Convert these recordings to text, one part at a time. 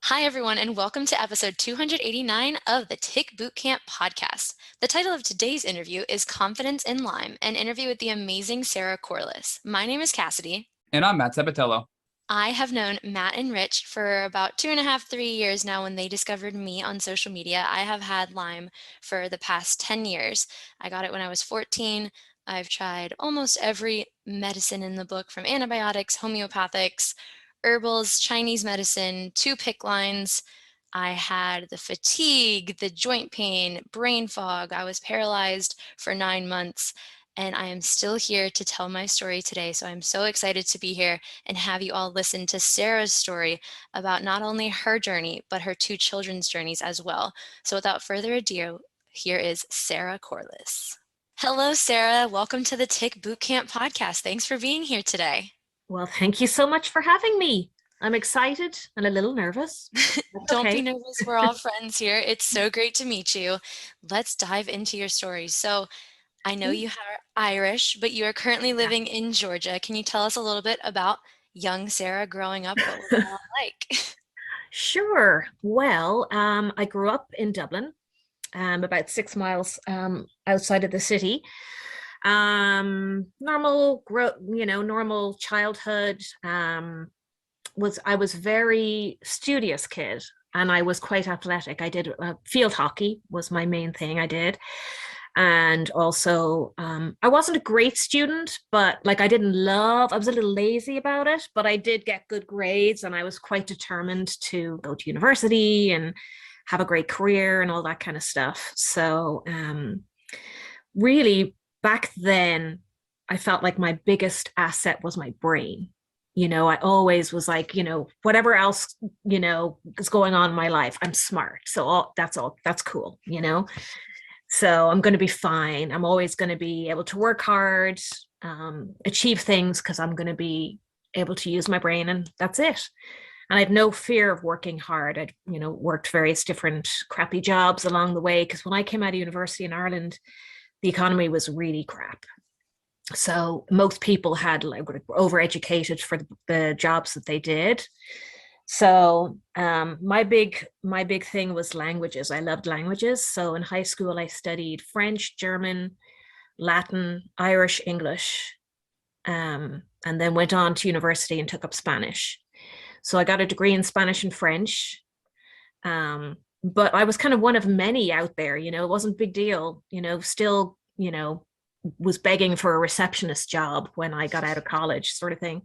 Hi, everyone, and welcome to episode 289 of the Tick Bootcamp podcast. The title of today's interview is Confidence in Lyme, an interview with the amazing Sarah Corlis. My name is Cassidy. And I'm Matt Sabatello. I have known Matt and Rich for about 2.5, 3 years now. When they discovered me on social media, I have had Lyme for the past 10 years. I got it when I was 14. I've tried almost every medicine in the book, from antibiotics, homeopathics, herbals, Chinese medicine, 2 PICC lines. I had the fatigue, the joint pain, brain fog. I was paralyzed for 9 months, and I am still here to tell my story today. So I'm so excited to be here and have you all listen to Sarah's story about not only her journey, but her 2 children's journeys as well. So without further ado, here is Sarah Corlis. Hello, Sarah. Welcome to the Tick Bootcamp podcast. Thanks for being here today. Well, thank you so much for having me. I'm excited and a little nervous. Don't be nervous. We're all friends here. It's so great to meet you. Let's dive into your story. So I know you are Irish, but you are currently living in Georgia. Can you tell us a little bit about young Sarah growing up? What was it all like? Sure. Well, I grew up in Dublin, about 6 miles outside of the city. Normal childhood. I was very studious kid, and I was quite athletic. I did field hockey was my main thing I did. And also, I wasn't a great student, but I was a little lazy about it, but I did get good grades, and I was quite determined to go to university and have a great career and all that kind of stuff. So really, back then, I felt like my biggest asset was my brain. I always was like, whatever else, is going on in my life, I'm smart. So that's cool, So I'm going to be fine. I'm always going to be able to work hard, achieve things, because I'm going to be able to use my brain, and that's it. And I had no fear of working hard. I'd, worked various different crappy jobs along the way, because when I came out of university in Ireland, the economy was really crap. So most people were overeducated for the jobs that they did. So my big thing was languages. I loved languages. So in high school, I studied French, German, Latin, Irish, English, and then went on to university and took up Spanish. So I got a degree in Spanish and French. But I was kind of one of many out there, it wasn't a big deal, still, was begging for a receptionist job when I got out of college, sort of thing.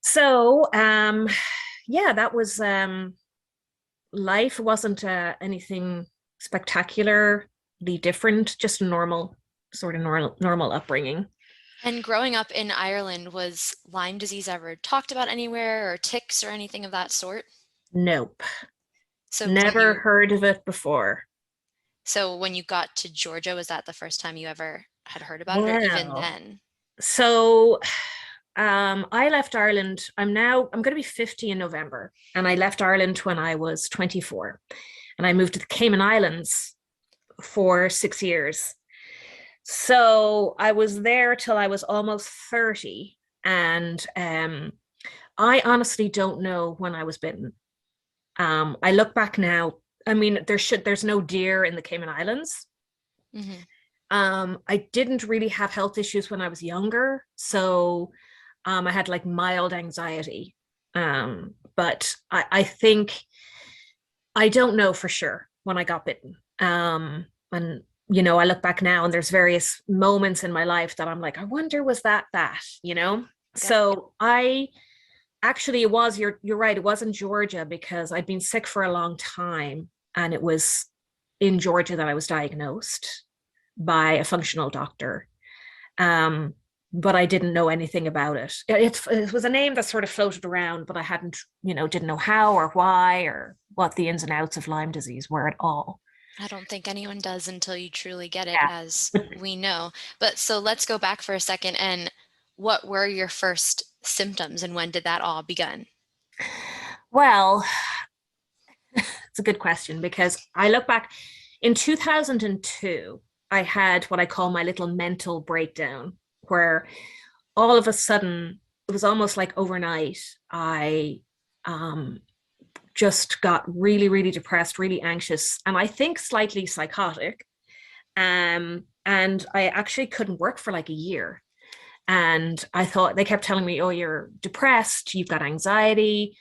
So, that was life. Wasn't anything spectacularly different, just a normal upbringing. And growing up in Ireland, was Lyme disease ever talked about anywhere, or ticks or anything of that sort? Nope. So never heard of it before. So when you got to Georgia, was that the first time you ever had heard about it, or even then? So I left Ireland. I'm going to be 50 in November, and I left Ireland when I was 24, and I moved to the Cayman Islands for 6 years. So I was there till I was almost 30, and I honestly don't know when I was bitten. I look back now. I mean, there's no deer in the Cayman Islands. Mm-hmm. I didn't really have health issues when I was younger, so I had mild anxiety. But I think, I don't know for sure when I got bitten. And I look back now, and there's various moments in my life that I'm like, I wonder, was that? Yeah. So actually, you're right, it was in Georgia, because I'd been sick for a long time, and it was in Georgia that I was diagnosed by a functional doctor. But I didn't know anything about it. It was a name that sort of floated around, but I didn't know how or why or what the ins and outs of Lyme disease were at all. I don't think anyone does until you truly get it, as we know. But so let's go back for a second. And what were your first symptoms, and when did that all begin? Well, it's a good question, because I look back in 2002, I had what I call my little mental breakdown, where all of a sudden, it was almost like overnight, I just got really, really depressed, really anxious, and I think slightly psychotic. And I actually couldn't work for like a year. And I thought, they kept telling me, oh, you're depressed, you've got anxiety.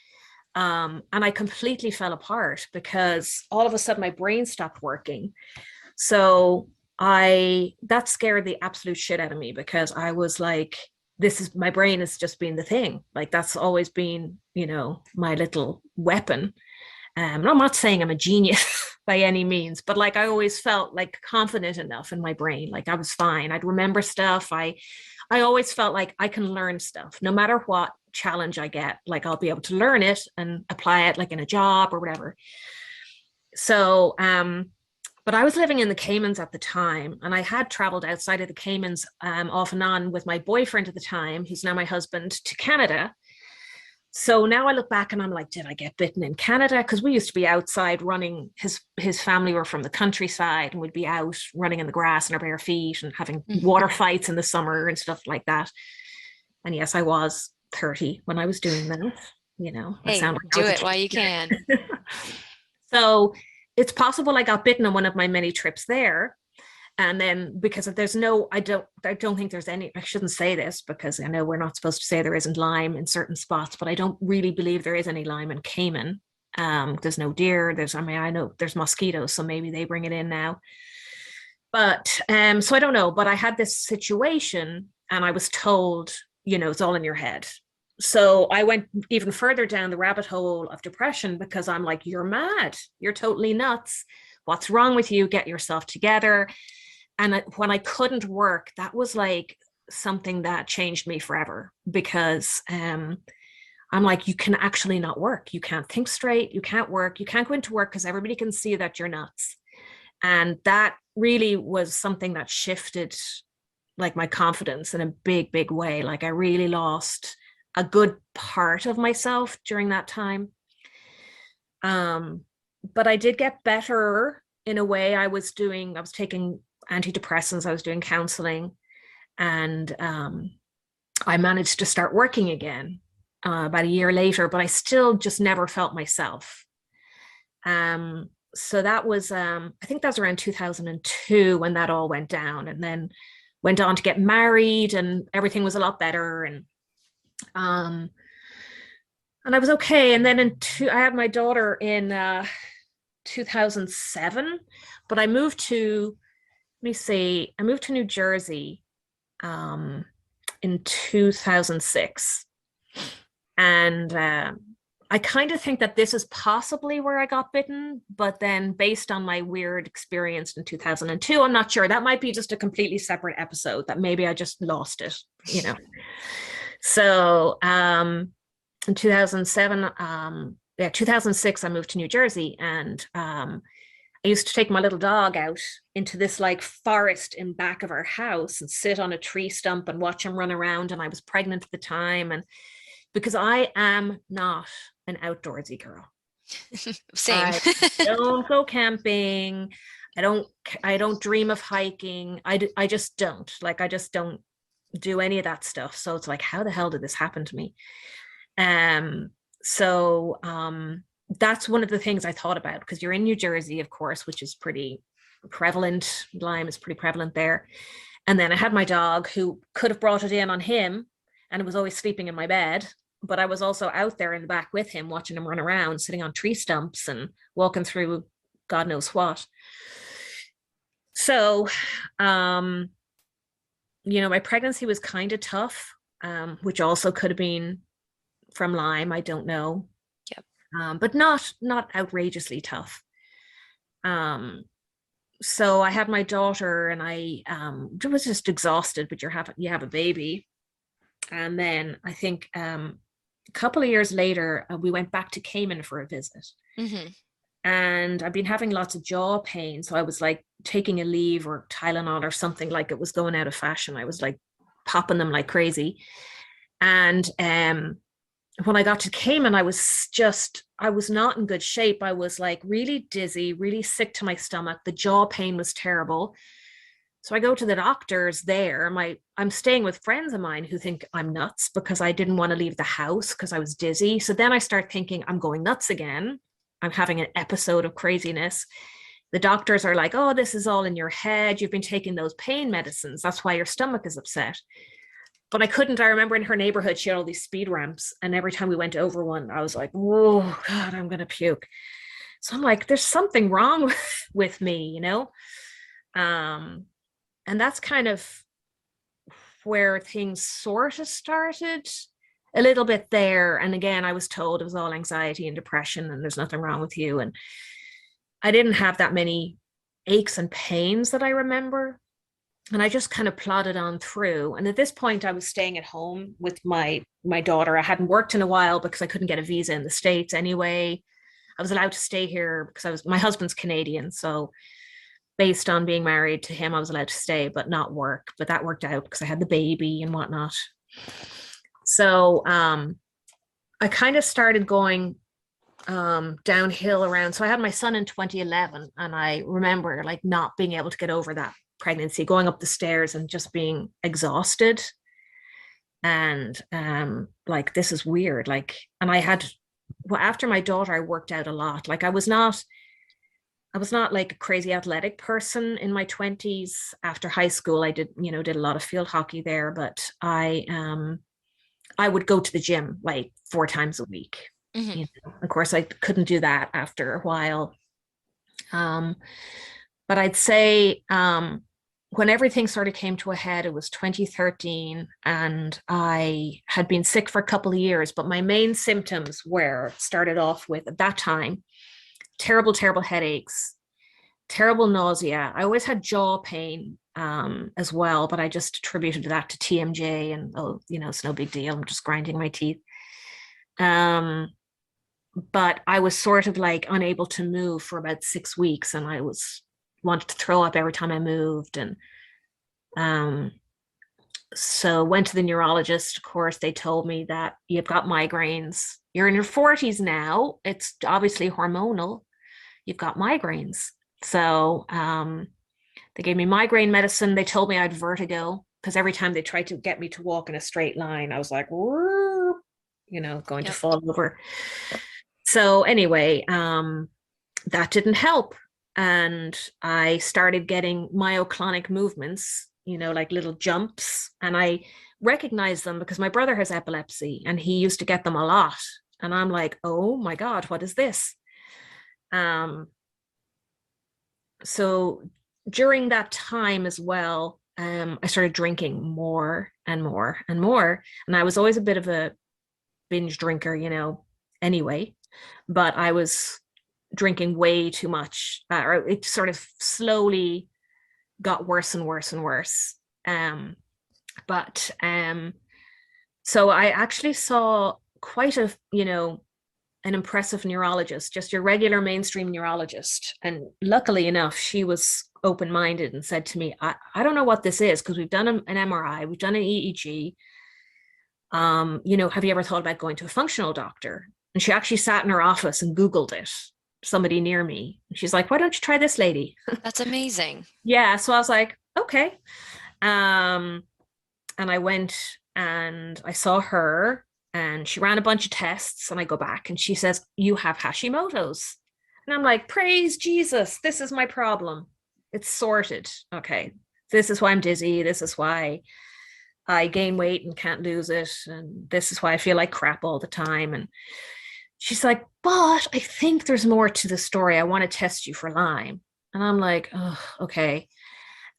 And I completely fell apart because all of a sudden my brain stopped working. So that scared the absolute shit out of me, because I was like, my brain has just been the thing. Like, that's always been, my little weapon. And I'm not saying I'm a genius by any means, but like, I always felt like confident enough in my brain. Like, I was fine. I'd remember stuff. I always felt like I can learn stuff no matter what challenge I get. Like, I'll be able to learn it and apply it, like in a job or whatever. So, but I was living in the Caymans at the time, and I had traveled outside of the Caymans off and on with my boyfriend at the time, who's now my husband, to Canada. So now I look back and I'm like, did I get bitten in Canada? Because we used to be outside running. His family were from the countryside, and we'd be out running in the grass in our bare feet and having water fights in the summer and stuff like that. And yes, I was 30 when I was doing that. I Hey, sound like do it while you can. So it's possible I got bitten on one of my many trips there. And then, because there's I don't think there's any, I shouldn't say this because I know we're not supposed to say there isn't Lyme in certain spots, but I don't really believe there is any Lyme in Cayman. There's no deer. I know there's mosquitoes, so maybe they bring it in now. But, so I don't know, but I had this situation and I was told, it's all in your head. So I went even further down the rabbit hole of depression, because I'm like, you're mad. You're totally nuts. What's wrong with you? Get yourself together. And when I couldn't work, that was like something that changed me forever, because I'm like, you can actually not work. You can't think straight. You can't work. You can't go into work because everybody can see that you're nuts. And that really was something that shifted like my confidence in a big, big way. Like, I really lost a good part of myself during that time. But I did get better in a way. I was taking antidepressants, I was doing counseling, and I managed to start working again about a year later, but I still just never felt myself. So that was, I think that was around 2002 when that all went down, and then went on to get married, and everything was a lot better. And I was okay. And then I had my daughter in 2007, but I moved to New Jersey in 2006. And I kind of think that this is possibly where I got bitten, but then based on my weird experience in 2002, I'm not sure. That might be just a completely separate episode, that maybe I just lost it, So in 2007, 2006, I moved to New Jersey, and I used to take my little dog out into this like forest in back of our house and sit on a tree stump and watch him run around. And I was pregnant at the time. And because I am not an outdoorsy girl. Same. I don't go camping. I don't dream of hiking. I just don't. Like, I just don't do any of that stuff. So it's like, how the hell did this happen to me? So that's one of the things I thought about, because you're in New Jersey, of course, which is pretty prevalent. Lyme is pretty prevalent there. And then I had my dog, who could have brought it in on him, and it was always sleeping in my bed. But I was also out there in the back with him, watching him run around, sitting on tree stumps and walking through God knows what. So, my pregnancy was kind of tough, which also could have been from Lyme. I don't know. But not outrageously tough. So I had my daughter, and I was just exhausted, but you have a baby. And then I think a couple of years later, we went back to Cayman for a visit. Mm-hmm. And I've been having lots of jaw pain. So I was like taking a leave or Tylenol or something, like it was going out of fashion. I was like popping them like crazy. And when I got to Cayman, I was not in good shape. I was like really dizzy, really sick to my stomach. The jaw pain was terrible. So I go to the doctors there. I'm staying with friends of mine who think I'm nuts because I didn't want to leave the house because I was dizzy. So then I start thinking I'm going nuts again. I'm having an episode of craziness. The doctors are like, oh, this is all in your head. You've been taking those pain medicines. That's why your stomach is upset. But I couldn't. I remember in her neighborhood, she had all these speed ramps. And every time we went over one, I was like, oh, God, I'm going to puke. So I'm like, there's something wrong with me, you know? And that's kind of where things sort of started a little bit there. And again, I was told it was all anxiety and depression and there's nothing wrong with you. And I didn't have that many aches and pains that I remember. And I just kind of plodded on through. And at this point, I was staying at home with my daughter. I hadn't worked in a while because I couldn't get a visa in the States anyway. I was allowed to stay here because my husband's Canadian. So based on being married to him, I was allowed to stay, but not work. But that worked out because I had the baby and whatnot. So I kind of started going downhill around. So I had my son in 2011, and I remember like not being able to get over that pregnancy, going up the stairs and just being exhausted. And like, this is weird. Like, and I had, well, after my daughter, I worked out a lot. Like I was not like a crazy athletic person in my 20s. After high school, I did a lot of field hockey there, but I would go to the gym like 4 times a week. Mm-hmm. Of course, I couldn't do that after a while. But I'd say when everything sort of came to a head, it was 2013, and I had been sick for a couple of years, but my main symptoms started off with, at that time, terrible, terrible headaches, terrible nausea. I always had jaw pain as well, but I just attributed that to TMJ and, it's no big deal. I'm just grinding my teeth. But I was sort of like unable to move for about 6 weeks, and I wanted to throw up every time I moved. And so went to the neurologist. Of course, they told me that you've got migraines. You're in your 40s now. It's obviously hormonal. You've got migraines. So they gave me migraine medicine. They told me I had vertigo because every time they tried to get me to walk in a straight line, I was like, going to fall over. So anyway, that didn't help. And I started getting myoclonic movements, like little jumps. And I recognized them because my brother has epilepsy and he used to get them a lot. And I'm like, oh my God, what is this? So during that time as well, I started drinking more and more and more. And I was always a bit of a binge drinker, anyway, but I was drinking way too much, or it sort of slowly got worse and worse and worse. So I actually saw quite an impressive neurologist, just your regular mainstream neurologist. And luckily enough, she was open-minded and said to me, I don't know what this is, because we've done an MRI, we've done an EEG. Have you ever thought about going to a functional doctor? And she actually sat in her office and Googled it, somebody near me. She's like, why don't you try this lady? That's amazing. Yeah. So I was like, okay. And I went and I saw her and she ran a bunch of tests, and I go back and she says, you have Hashimoto's. And I'm like, praise Jesus, this is my problem. It's sorted. Okay. This is why I'm dizzy. This is why I gain weight and can't lose it. And this is why I feel like crap all the time. And she's like, but I think there's more to the story. I want to test you for Lyme. And I'm like, oh, okay.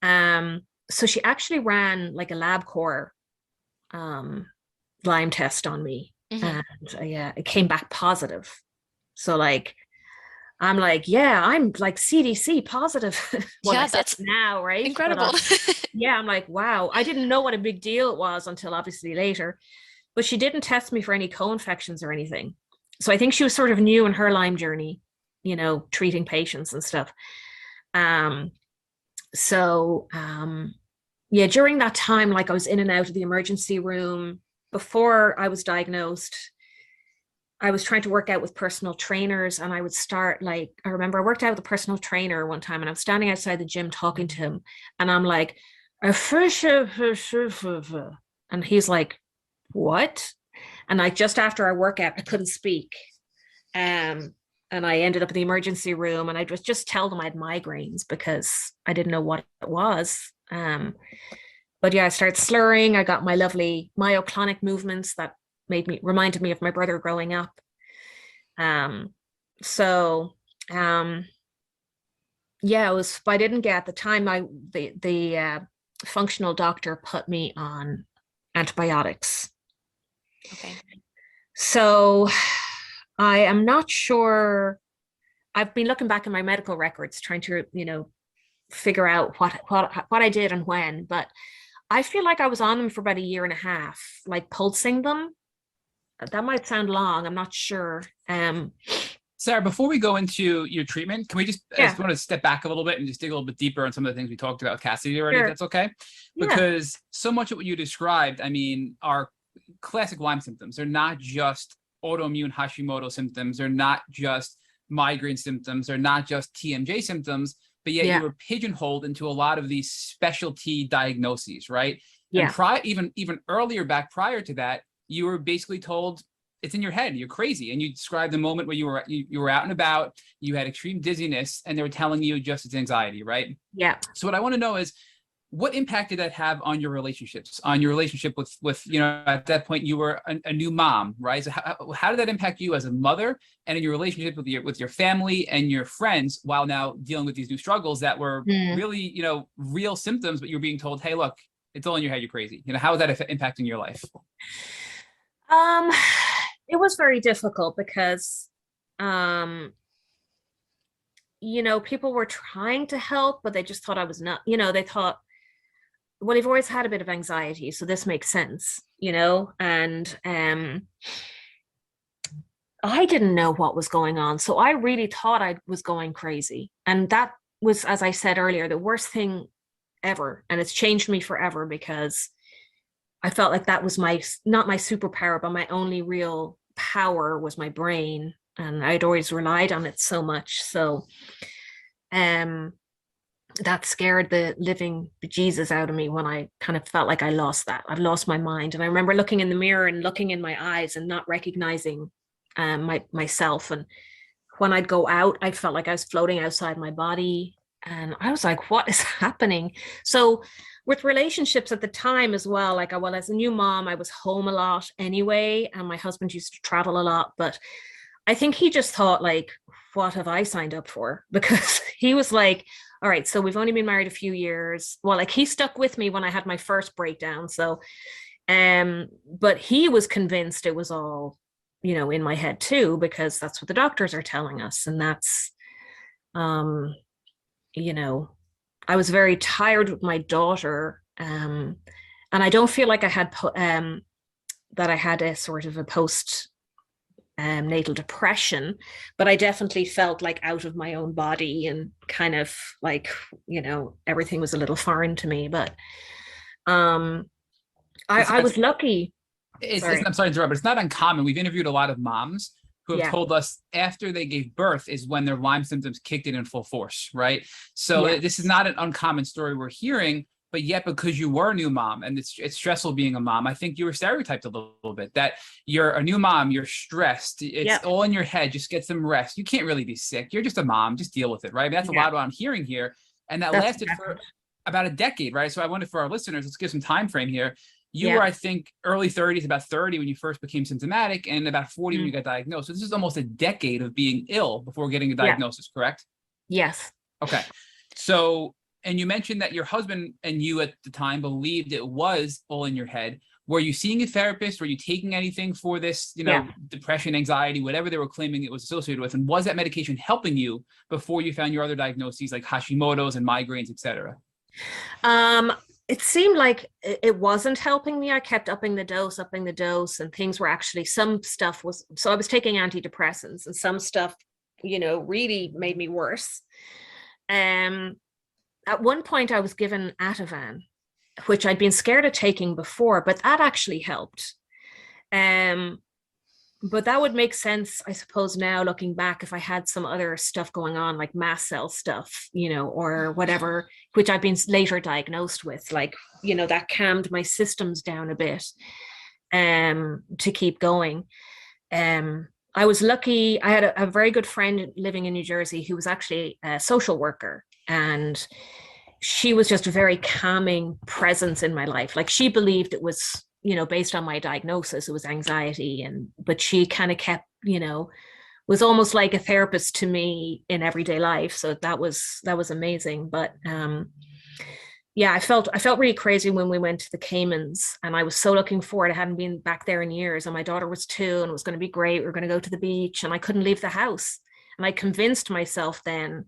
So she actually ran like a Labcorp Lyme test on me. Mm-hmm. And yeah, it came back positive. So like, I'm like, yeah, I'm like CDC positive. Well, yeah, that's now, right? Incredible. Yeah, I'm like, wow. I didn't know what a big deal it was until obviously later. But she didn't test me for any co-infections or anything. So I think she was sort of new in her Lyme journey, treating patients and stuff. Yeah, during that time, like I was in and out of the emergency room. Before I was diagnosed, I was trying to work out with personal trainers, and I would start I remember I worked out with a personal trainer one time, and I'm standing outside the gym talking to him, and I'm like, and he's like, what? And just after our workout, I couldn't speak. and I ended up in the emergency room, and I was just tell them I had migraines because I didn't know what it was. But yeah, I started slurring. I got my lovely myoclonic movements that reminded me of my brother growing up. So yeah, it was, I didn't get at the time, the functional doctor put me on antibiotics. Okay. So I am not sure. I've been looking back in my medical records, trying to, figure out what I did and when, but I feel like I was on them for about a year and a half, like pulsing them. That might sound long. I'm not sure. Sarah, before we go into your treatment, can we just, I just want to step back a little bit and just dig a little bit deeper on some of the things we talked about with Cassidy already, if that's okay? Because so much of what you described, I mean, are classic Lyme symptoms. They're not just autoimmune Hashimoto symptoms. They're not just migraine symptoms. They're not just TMJ symptoms, but yet you were pigeonholed into a lot of these specialty diagnoses, right? Yeah. And even earlier back prior to that, you were basically told it's in your head, you're crazy. And you described the moment where you were out and about, you had extreme dizziness, and they were telling you just it's anxiety, right? Yeah. So what I want to know is, what impact did that have on your relationships, on your relationship with at that point you were a new mom, right? So how did that impact you as a mother and in your relationship with your family and your friends while now dealing with these new struggles that were really, real symptoms, but you're being told, hey, look, it's all in your head, you're crazy. How is that impacting your life? It was very difficult because, people were trying to help, but they just thought I was not, they thought, well, you've always had a bit of anxiety, so this makes sense, and I didn't know what was going on. So I really thought I was going crazy. And that was, as I said earlier, the worst thing ever. And it's changed me forever because I felt like that was not my superpower, but my only real power was my brain. And I'd always relied on it so much. So that scared the living bejesus out of me when I kind of felt like I lost that. I've lost my mind. And I remember looking in the mirror and looking in my eyes and not recognizing myself. And when I'd go out, I felt like I was floating outside my body. And I was like, what is happening? So with relationships at the time as well, like, well, as a new mom, I was home a lot anyway. And my husband used to travel a lot. But I think he just thought, like, what have I signed up for? Because he was like, all right, so we've only been married a few years. Well, like, he stuck with me when I had my first breakdown. So, but he was convinced it was all, in my head too, because that's what the doctors are telling us. And that's, I was very tired with my daughter. And I don't feel like I had, that I had a sort of a post natal depression, but I definitely felt like out of my own body and kind of like, everything was a little foreign to me. But I was lucky. I'm sorry to interrupt, but it's not uncommon. We've interviewed a lot of moms who have told us after they gave birth is when their Lyme symptoms kicked in full force, right? So this is not an uncommon story we're hearing. But yet, because you were a new mom and it's stressful being a mom, I think you were stereotyped a little bit that you're a new mom, you're stressed. It's all in your head. Just get some rest. You can't really be sick. You're just a mom. Just deal with it, right? I mean, that's a lot of what I'm hearing here. And that lasted for about a decade, right? So I wonder for our listeners, let's give some time frame here. You were, I think, early 30s, about 30 when you first became symptomatic, and about 40 when you got diagnosed. So this is almost a decade of being ill before getting a diagnosis, correct? Yes. Okay. So, and you mentioned that your husband and you at the time believed it was all in your head. Were you seeing a therapist? Were you taking anything for this, depression, anxiety, whatever they were claiming it was associated with? And was that medication helping you before you found your other diagnoses like Hashimoto's and migraines, et cetera? It seemed like it wasn't helping me. I kept upping the dose, and things were actually, some stuff was, so I was taking antidepressants and some stuff, really made me worse. At one point I was given Ativan, which I'd been scared of taking before, but that actually helped. But that would make sense, I suppose, now looking back, if I had some other stuff going on, like mast cell stuff, or whatever, which I've been later diagnosed with, like, that calmed my systems down a bit to keep going. I was lucky. I had a very good friend living in New Jersey who was actually a social worker, and she was just a very calming presence in my life. Like, she believed it was, you know, based on my diagnosis, it was anxiety, but she kind of kept, you know, was almost like a therapist to me in everyday life. So that was amazing. But yeah, I felt really crazy when we went to the Caymans, and I was so looking forward. I hadn't been back there in years, and my daughter was 2, and it was going to be great. We were going to go to the beach, and I couldn't leave the house. And I convinced myself then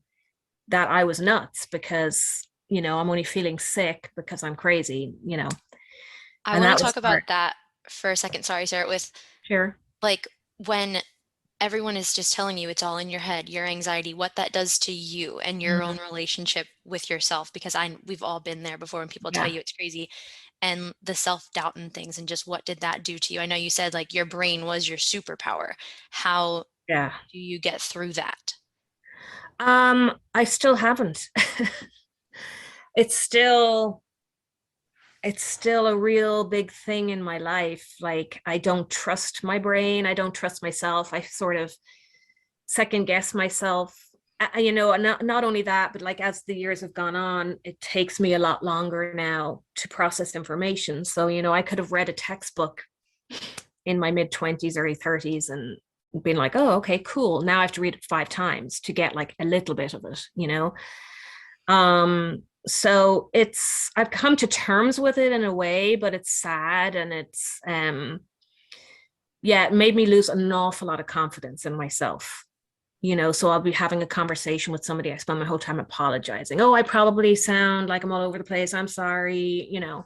that I was nuts because, you know, I'm only feeling sick because I'm crazy, you know. I want to talk about that for a second. Sorry, Sarah, with sure, like when everyone is just telling you it's all in your head, your anxiety, what that does to you and your own relationship with yourself, because we've all been there before when people tell you it's crazy, and the self-doubt and things, and just what did that do to you? I know you said like your brain was your superpower. How do you get through that? I still haven't. It's still a real big thing in my life. Like, I don't trust my brain. I don't trust myself. I sort of second guess myself. You know, not only that, but like as the years have gone on, it takes me a lot longer now to process information. So, you know, I could have read a textbook in my mid-20s, early 30s and been like, oh, okay, cool. Now I have to read it 5 times to get like a little bit of it, you know? So I've come to terms with it in a way, but it's sad, and it's it made me lose an awful lot of confidence in myself, you know. So I'll be having a conversation with somebody, I spend my whole time apologizing. Oh, I probably sound like I'm all over the place, I'm sorry, you know.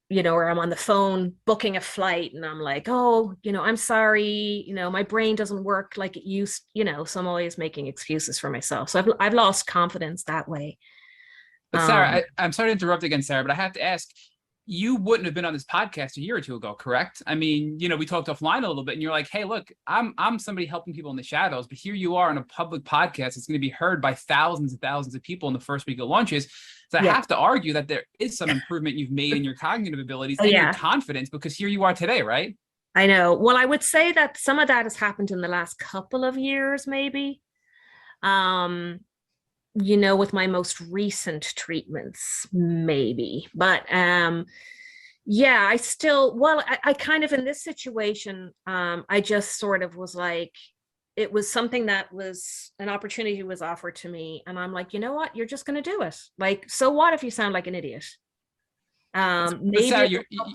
You know, or I'm on the phone booking a flight and I'm like, oh, you know, I'm sorry, you know, my brain doesn't work like it used, you know, so I'm always making excuses for myself. So I've lost confidence that way. But Sarah, I'm sorry to interrupt again, Sarah, but I have to ask, you wouldn't have been on this podcast a year or 2 ago, correct? I mean, you know, we talked offline a little bit and you're like, hey, look, I'm somebody helping people in the shadows, but here you are on a public podcast. It's going to be heard by thousands and thousands of people in the first week it launches. So I have to argue that there is some improvement you've made in your cognitive abilities and your confidence, because here you are today, right? I know. Well, I would say that some of that has happened in the last couple of years, maybe. You know, with my most recent treatments, maybe. But yeah, I still, well, I kind of, in this situation, I just sort of was like, it was something that was an opportunity was offered to me. And I'm like, you know what? You're just going to do it. Like, so what if you sound like an idiot? Maybe Sarah,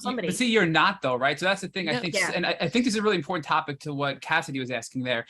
but see, you're not though, right? So that's the thing. I think, and I think this is a really important topic to what Cassidy was asking there.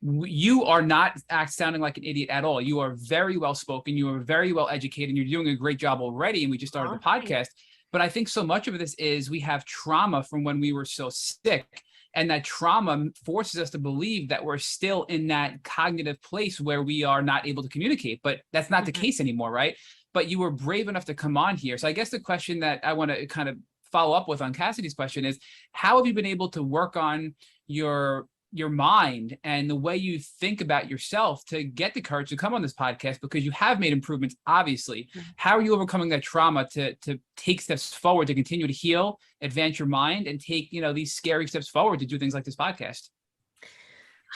You are not sounding like an idiot at all. You are very well spoken. You are very well educated. And you're doing a great job already. And we just started the podcast. But I think so much of this is we have trauma from when we were so sick. And that trauma forces us to believe that we're still in that cognitive place where we are not able to communicate. But that's not the case anymore, right? But you were brave enough to come on here. So I guess the question that I want to kind of follow up with on Cassidy's question is, how have you been able to work on your mind and the way you think about yourself to get the courage to come on this podcast? Because you have made improvements, obviously. How are you overcoming that trauma to take steps forward, to continue to heal, advance your mind, and take, you know, these scary steps forward to do things like this podcast?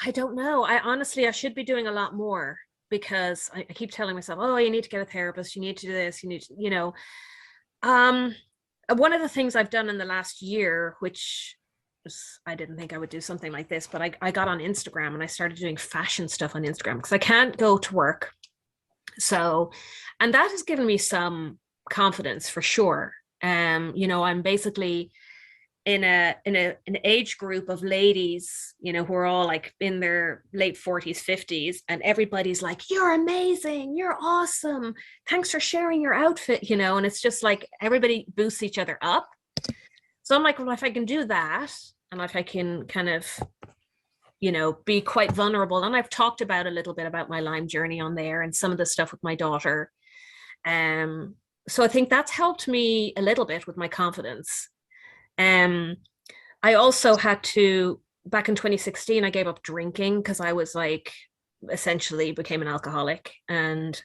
I don't know. I should be doing a lot more, because I keep telling myself, oh, you need to get a therapist, you need to do this, you need to, you know. One of the things I've done in the last year, which I didn't think I would do something like this, but I got on Instagram and I started doing fashion stuff on Instagram because I can't go to work. So, and that has given me some confidence for sure. You know, I'm basically in an age group of ladies, you know, who are all like in their late 40s, 50s, and everybody's like, you're amazing, you're awesome, thanks for sharing your outfit, you know, and it's just like everybody boosts each other up. So I'm like, well, if I can do that, and if I can kind of, you know, be quite vulnerable, and I've talked about a little bit about my Lyme journey on there and some of the stuff with my daughter. So I think that's helped me a little bit with my confidence. I also had to, back in 2016, I gave up drinking because I was like, essentially became an alcoholic. And,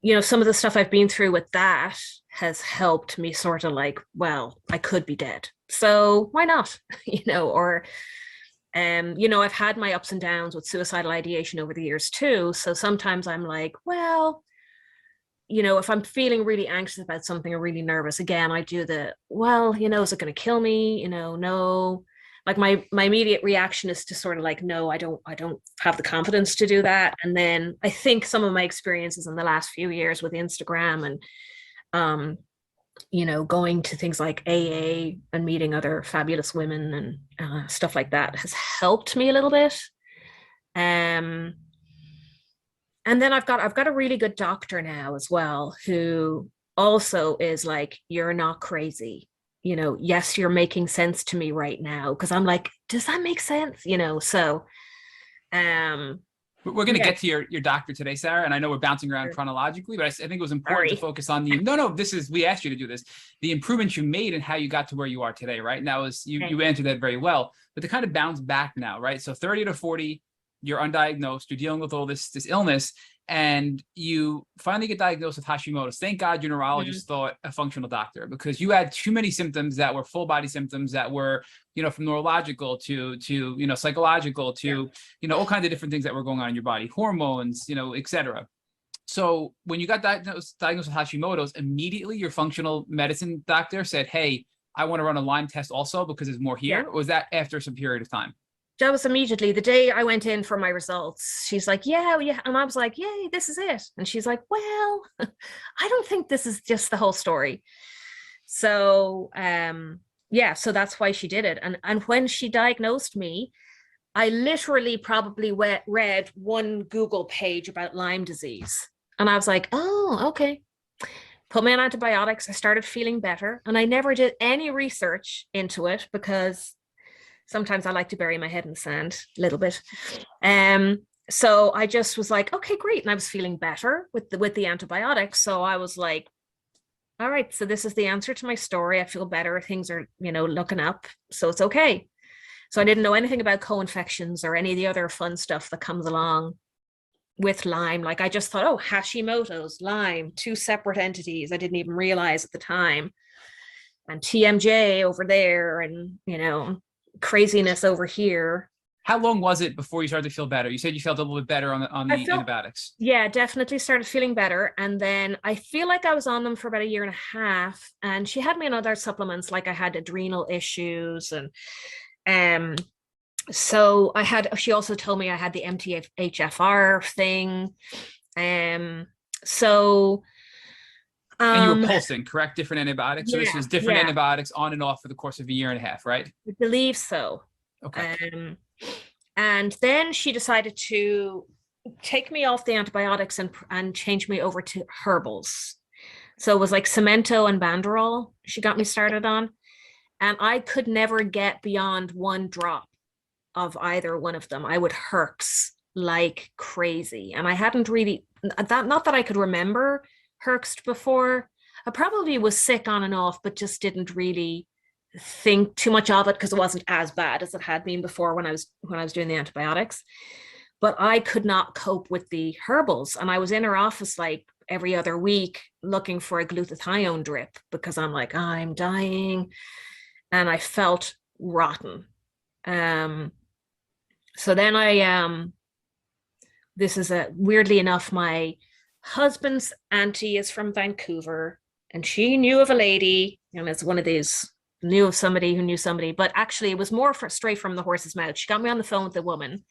you know, some of the stuff I've been through with that has helped me sort of like, well, I could be dead, So why not? Or I've had my ups and downs with suicidal ideation over the years too. So sometimes I'm like, well, if I'm feeling really anxious about something or really nervous, again, I do is it going to kill me? No. Like my immediate reaction is to sort of like, no, I don't have the confidence to do that. And then I think some of my experiences in the last few years with Instagram and going to things like AA and meeting other fabulous women and stuff like that has helped me a little bit. And then I've got a really good doctor now as well, who also is like, you're not crazy. Yes, you're making sense to me right now. Because I'm like, does that make sense? So we're going to get to your doctor today, Sarah, and I know we're bouncing around chronologically, but I think it was important to focus on we asked you to do this, the improvements you made and how you got to where you are today, right? And that was, you answered that very well, but to kind of bounce back now, right? So 30 to 40, you're undiagnosed, you're dealing with all this illness, and you finally get diagnosed with Hashimoto's. Thank God your neurologist thought a functional doctor, because you had too many symptoms that were full body symptoms that were, from neurological to psychological to, all kinds of different things that were going on in your body, hormones, etc. So when you got diagnosed with Hashimoto's, immediately your functional medicine doctor said, hey, I want to run a Lyme test also because there's more here. Or was that after some period of time? That was immediately the day I went in for my results. She's like, yeah. And I was like, yay, this is it. And she's like, well, I don't think this is just the whole story. So, so that's why she did it. And when she diagnosed me, I literally probably read one Google page about Lyme disease. And I was like, oh, okay. Put me on antibiotics. I started feeling better. And I never did any research into it because sometimes I like to bury my head in the sand a little bit. So I just was like, okay, great. And I was feeling better with the antibiotics. So I was like, all right, so this is the answer to my story. I feel better. Things are, looking up. So it's okay. So I didn't know anything about co-infections or any of the other fun stuff that comes along with Lyme. Like I just thought, oh, Hashimoto's, Lyme, two separate entities. I didn't even realize at the time. And TMJ over there and, craziness over here. How long was it before you started to feel better? You said you felt a little bit better on the antibiotics. Yeah, definitely started feeling better. And then I feel like I was on them for about 1.5 years. And she had me on other supplements, like I had adrenal issues. And so she also told me I had the MTHFR thing. And you were pulsing, correct? Different antibiotics. So this was different antibiotics on and off for the course of 1.5 years, right? I believe so. Okay. And then she decided to take me off the antibiotics and change me over to herbals. So it was like Cemento and Banderol she got me started on. And I could never get beyond 1 drop of either one of them. I would herx like crazy. And I hadn't really, not that I could remember herxed before. I probably was sick on and off, but just didn't really think too much of it because it wasn't as bad as it had been before when I was doing the antibiotics. But I could not cope with the herbals. And I was in her office like every other week looking for a glutathione drip because I'm like, I'm dying. And I felt rotten. So then this is weirdly enough, my husband's auntie is from Vancouver and she knew of a lady, and it's one of these, knew of somebody who knew somebody, but actually it was more straight from the horse's mouth. She got me on the phone with a woman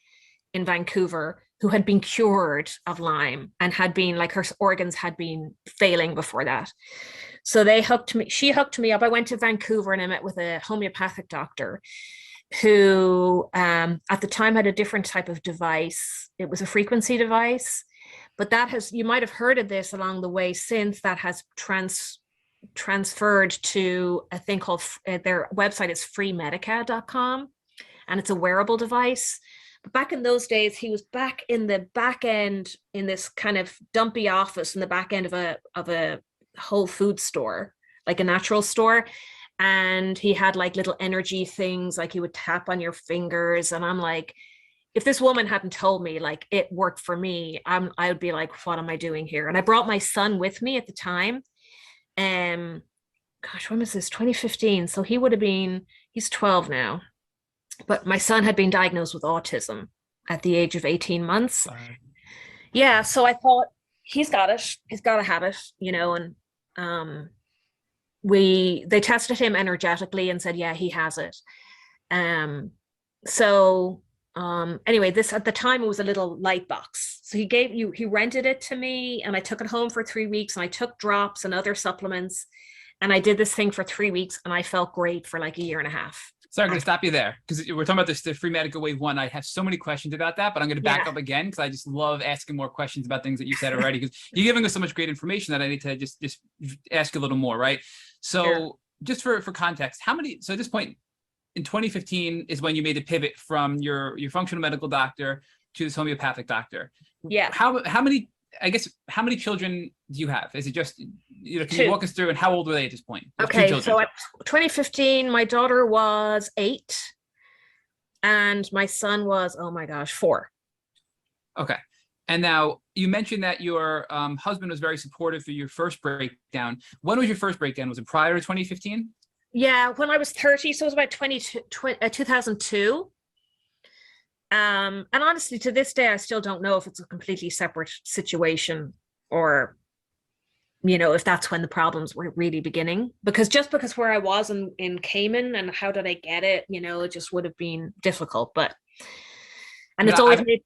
in Vancouver who had been cured of Lyme and had been like, her organs had been failing before that. So she hooked me up. I went to Vancouver and I met with a homeopathic doctor who at the time had a different type of device. It was a frequency device, but you might have heard of this along the way since, that has transferred to a thing called, their website is FREemedica.com, and it's a wearable device. But back in those days, he was back in the back end in this kind of dumpy office in the back end of a Whole Food store, like a natural store. And he had like little energy things, like he would tap on your fingers. And I'm like, if this woman hadn't told me like it worked for me, I would be like, what am I doing here? And I brought my son with me at the time. gosh, when was this? 2015. So he's 12 now. But my son had been diagnosed with autism at the age of 18 months. Yeah, so I thought he's got it. He's got to have it, and they tested him energetically and said, yeah, he has it. Anyway, this at the time it was a little light box. So he rented it to me, and I took it home for 3 weeks, and I took drops and other supplements, and I did this thing for 3 weeks, and I felt great for like a year and a half. So I'm going to stop you there because we're talking about the FREmedica WAVE 1. I have so many questions about that, but I'm going to back up again because I just love asking more questions about things that you said already, because you're giving us so much great information that I need to just ask you a little more, right? So just for context, so at this point in 2015 is when you made the pivot from your functional medical doctor to this homeopathic doctor. Yeah. How many children do you have? Is it just, can you walk us through, and how old were they at this point? Okay, so at 2015, my daughter was 8 and my son was, oh my gosh, 4. Okay. And now you mentioned that your husband was very supportive for your first breakdown. When was your first breakdown? Was it prior to 2015? Yeah, when I was 30, so it was about 2002. And honestly, to this day, I still don't know if it's a completely separate situation or, if that's when the problems were really beginning. Because where I was in Cayman and how did I get it, it just would have been difficult. It's always made.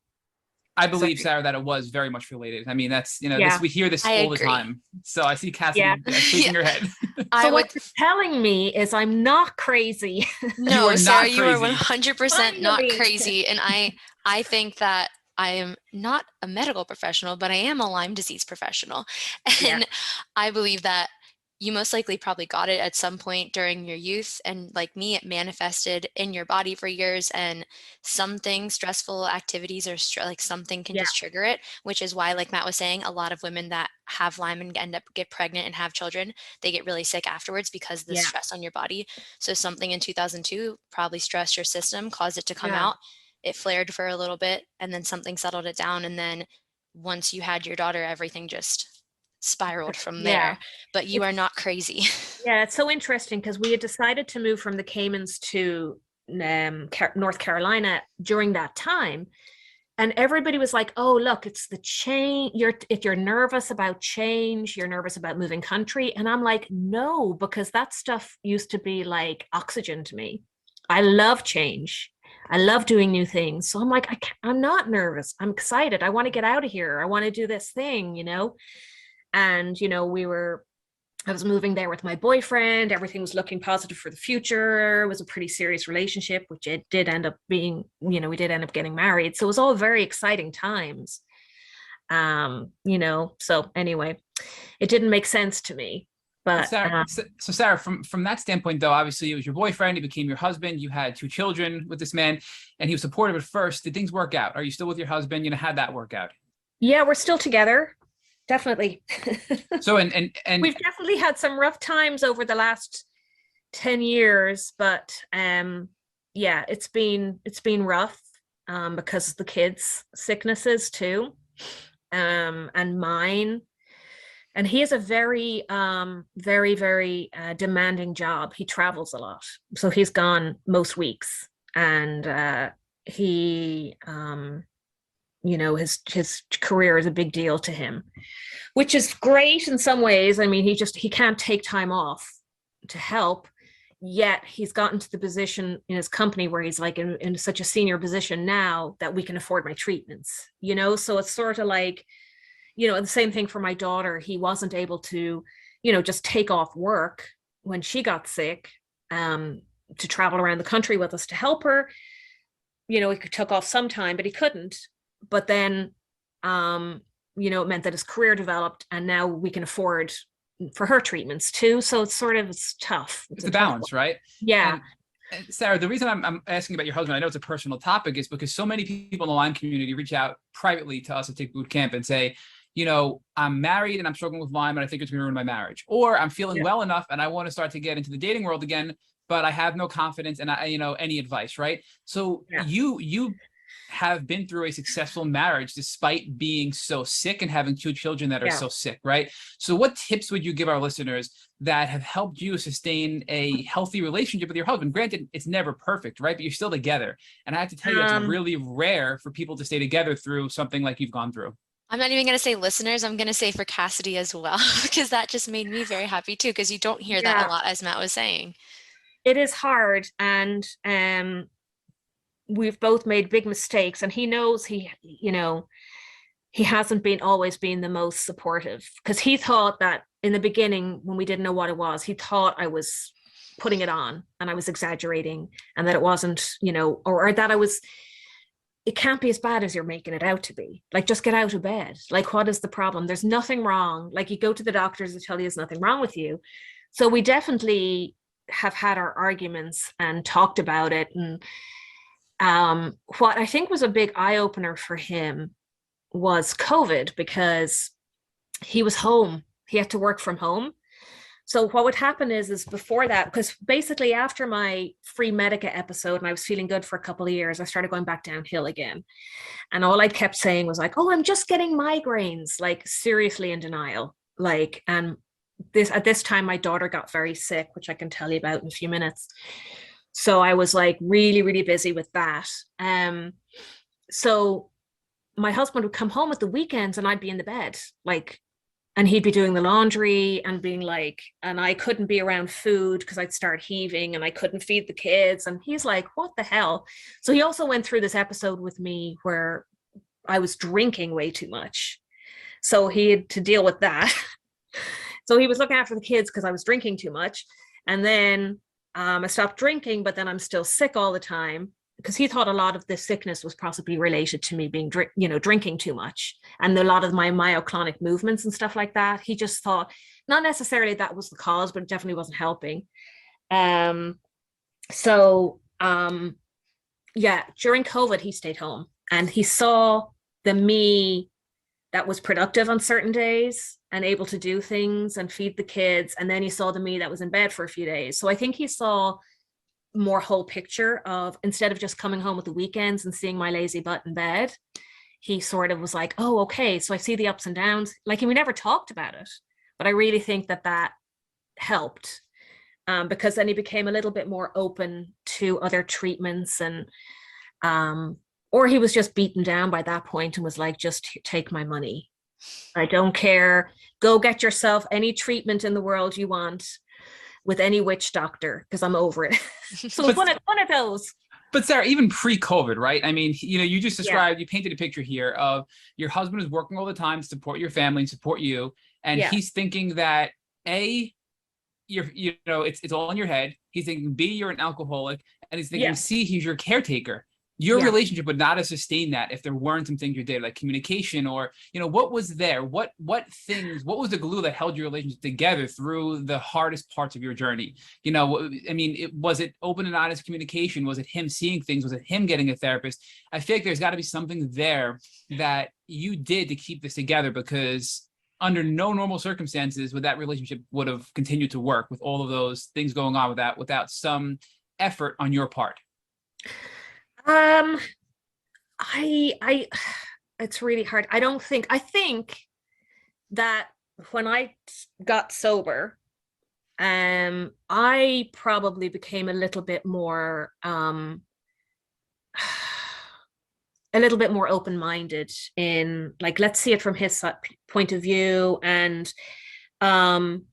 I believe, Sarah, that it was very much related. I mean, that's, we hear this all the time. So I see Cassie shaking her head. So what you're telling me is I'm not crazy. No, Sarah, you are 100% not crazy. And I think that I am not a medical professional, but I am a Lyme disease professional. And I believe that you most likely probably got it at some point during your youth. And like me, it manifested in your body for years, and something, stressful activities or something can just trigger it, which is why, like Matt was saying, a lot of women that have Lyme and get pregnant and have children, they get really sick afterwards because of the stress on your body. So something in 2002 probably stressed your system, caused it to come out. It flared for a little bit, and then something settled it down. And then once you had your daughter, everything just spiraled from there. But you are not crazy. Yeah, it's so interesting because we had decided to move from the Caymans to North Carolina during that time, and everybody was like, oh, look, it's the change. If you're nervous about change, you're nervous about moving country. And I'm like, no, because that stuff used to be like oxygen to me. I love change. I love doing new things. So I'm like, I'm not nervous. I'm excited. I want to get out of here. I want to do this thing, And, I was moving there with my boyfriend. Everything was looking positive for the future. It was a pretty serious relationship, which it did end up being, we did end up getting married. So it was all very exciting times. So anyway, it didn't make sense to me. But Sarah, from that standpoint, though, obviously it was your boyfriend, he became your husband, you had 2 children with this man, and he was supportive at first. Did things work out? Are you still with your husband? How'd that work out? Yeah, we're still together. Definitely. So and we've definitely had some rough times over the last 10 years, but it's been rough because of the kids' sicknesses too, and mine. And he has a very, very, very demanding job. He travels a lot, so he's gone most weeks, and he. His career is a big deal to him, which is great in some ways. I mean, he can't take time off to help, yet he's gotten to the position in his company where he's like in such a senior position now that we can afford my treatments, so it's sort of like, the same thing for my daughter. He wasn't able to, just take off work when she got sick to travel around the country with us to help her. He took off some time, but he couldn't. But then, it meant that his career developed, and now we can afford for her treatments too. So it's tough. It's the balance, right? Yeah. And Sarah, the reason I'm asking about your husband, I know it's a personal topic, is because so many people in the Lyme community reach out privately to us at Take Boot Camp and say, I'm married and I'm struggling with Lyme and I think it's going to ruin my marriage. Or I'm feeling well enough and I want to start to get into the dating world again, but I have no confidence and any advice, right? So you have been through a successful marriage despite being so sick and having 2 children that are so sick, right? So what tips would you give our listeners that have helped you sustain a healthy relationship with your husband? Granted, it's never perfect, right? But you're still together. And I have to tell you, it's really rare for people to stay together through something like you've gone through. I'm not even going to say listeners. I'm going to say for Cassidy as well, because that just made me very happy too, because you don't hear that a lot, as Matt was saying. It is hard. And we've both made big mistakes, and he knows he hasn't always been the most supportive, because he thought that in the beginning, when we didn't know what it was, he thought I was putting it on and I was exaggerating, and that it wasn't, or that it can't be as bad as you're making it out to be. Like, just get out of bed. Like, what is the problem? There's nothing wrong. Like, you go to the doctors, they tell you there's nothing wrong with you. So we definitely have had our arguments and talked about it. And what I think was a big eye-opener for him was COVID, because he was home. He had to work from home. So what would happen is before that, because basically after my FREmedica episode and I was feeling good for a couple of years, I started going back downhill again. And all I kept saying was like, oh, I'm just getting migraines, like seriously in denial. Like, and at this time, my daughter got very sick, which I can tell you about in a few minutes. So I was like really, really busy with that. So my husband would come home at the weekends and I'd be in the bed, like, and he'd be doing the laundry and being like, and I couldn't be around food because I'd start heaving and I couldn't feed the kids. And he's like, what the hell? So he also went through this episode with me where I was drinking way too much. So he had to deal with that. So he was looking after the kids because I was drinking too much. And then I stopped drinking, but then I'm still sick all the time, because he thought a lot of this sickness was possibly related to me being, drinking too much, and a lot of my myoclonic movements and stuff like that. He just thought, not necessarily that was the cause, but it definitely wasn't helping. During COVID, he stayed home and he saw the me that was productive on certain days and able to do things and feed the kids. And then he saw the me that was in bed for a few days. So I think he saw more whole picture of, instead of just coming home at the weekends and seeing my lazy butt in bed, he sort of was like, oh, okay, so I see the ups and downs. Like, and we never talked about it, but I really think that helped, because then he became a little bit more open to other treatments, and or he was just beaten down by that point and was like, just take my money. I don't care. Go get yourself any treatment in the world you want with any witch doctor, because I'm over it. So it's one of those. But Sarah, even pre-COVID, right? I mean, you just described, you painted a picture here of your husband is working all the time to support your family and support you. And he's thinking that it's all in your head. He's thinking B, you're an alcoholic. And he's thinking C, he's your caretaker. Your relationship would not have sustained that if there weren't some things you did, like communication, or, what was there? What was the glue that held your relationship together through the hardest parts of your journey? Was it open and honest communication? Was it him seeing things? Was it him getting a therapist? I feel like there's got to be something there that you did to keep this together, because under no normal circumstances would that relationship would have continued to work with all of those things going on without some effort on your part. It's really hard. I think that when I got sober, I probably became a little bit more open-minded in, like, let's see it from his point of view. And, when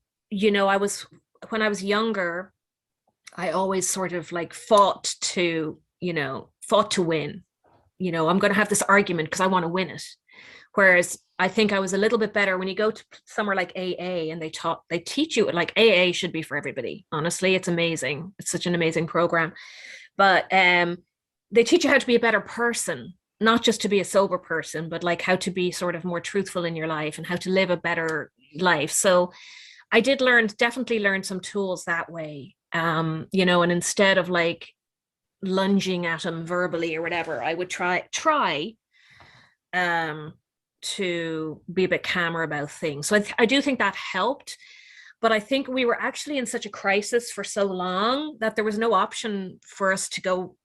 I was younger, I always sort of like fought to win. I'm going to have this argument because I want to win it. Whereas I think I was a little bit better when you go to somewhere like AA and they teach you, like, AA should be for everybody. Honestly, it's amazing. It's such an amazing program. But they teach you how to be a better person, not just to be a sober person, but like how to be sort of more truthful in your life and how to live a better life. So I did definitely learn some tools that way. And instead of like lunging at him verbally or whatever, I would try to be a bit calmer about things. So I do think that helped, but I think we were actually in such a crisis for so long that there was no option for us to go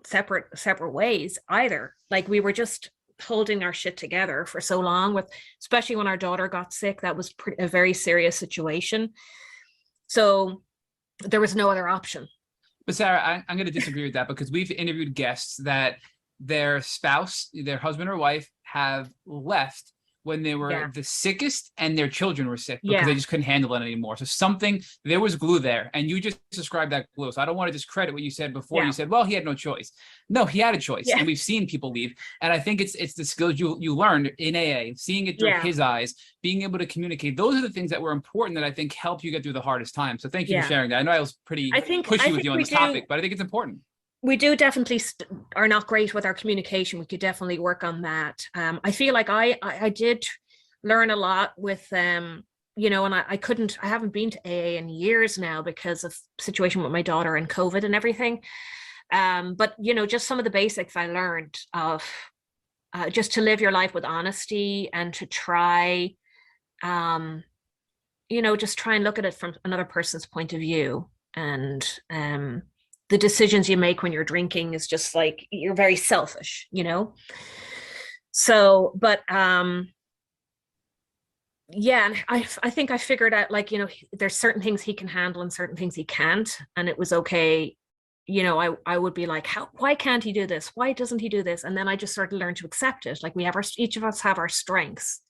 separate ways either. Like we were just holding our shit together for so long, with especially when our daughter got sick. That was a very serious situation. So there was no other option. But Sarah, I'm going to disagree with that, because we've interviewed guests that their spouse, their husband or wife, have left when they were the sickest and their children were sick because they just couldn't handle it anymore. So there was glue there, and you just described that glue. So I don't want to discredit what you said before. You said, well, he had no choice. No, he had a choice, and we've seen people leave. And I think it's the skills you learned in AA, seeing it through his eyes, being able to communicate. Those are the things that were important that I think helped you get through the hardest time. So thank you for sharing that. I know I was pretty pushy with you on this topic, but I think it's important. We do definitely are not great with our communication. We could definitely work on that. I feel like I did learn a lot with you know, and I haven't been to AA in years now because of situation with my daughter and COVID and everything. But you know, just some of the basics I learned of just to live your life with honesty, and to try, you know, just try and look at it from another person's point of view. And the decisions you make when you're drinking is just like, you're very selfish, you know? So, but yeah, and I think I figured out, like, you know, there's certain things he can handle and certain things he can't. And it was okay. You know, I would be like, why can't he do this? Why doesn't he do this? And then I just started to learn to accept it. Like each of us have our strengths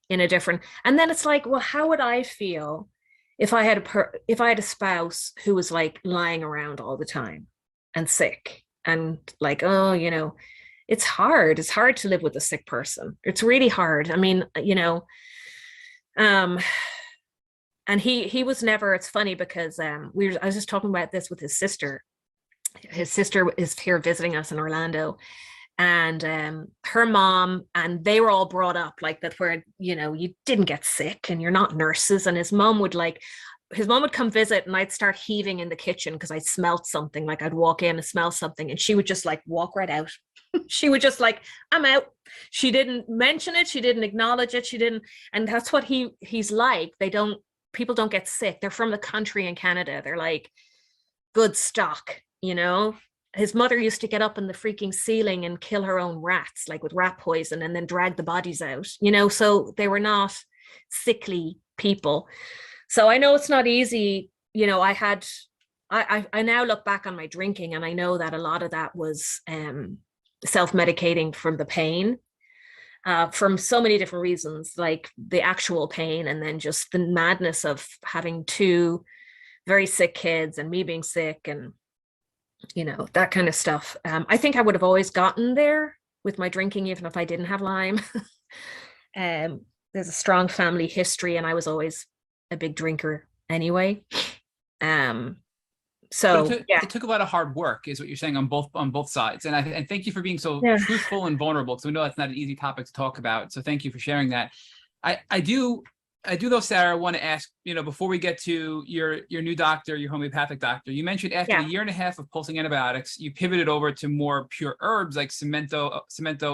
in a different, and then it's like, well, how would I feel if I had a spouse who was like lying around all the time and sick, and like, oh, you know, it's hard to live with a sick person. It's really hard. I mean, you know, and he was never, it's funny because I was just talking about this with his sister. His sister is here visiting us in Orlando, and her mom, and they were all brought up like that, where, you know, you didn't get sick and you're not nurses. And his mom would come visit, and I'd start heaving in the kitchen because I smelled something. Like I'd walk in and smell something, and she would just like walk right out. She would just like, I'm out. She didn't mention it. She didn't acknowledge it. She didn't. And that's what he's like. People don't get sick. They're from the country in Canada. They're like good stock, you know? His mother used to get up in the freaking ceiling and kill her own rats, like with rat poison, and then drag the bodies out, you know? So they were not sickly people. So I know it's not easy. You know, I now look back on my drinking, and I know that a lot of that was self-medicating from the pain, from so many different reasons, like the actual pain, and then just the madness of having two very sick kids and me being sick, and you know, that kind of stuff. I think I would have always gotten there with my drinking, even if I didn't have Lyme. There's a strong family history, and I was always a big drinker anyway. So it took a lot of hard work, is what you're saying, on both sides. And thank you for being so truthful and vulnerable, because we know that's not an easy topic to talk about. So thank you for sharing that. I do though, Sarah, want to ask, you know, before we get to your new doctor, your homeopathic doctor, you mentioned after a year and a half of pulsing antibiotics, you pivoted over to more pure herbs like cemento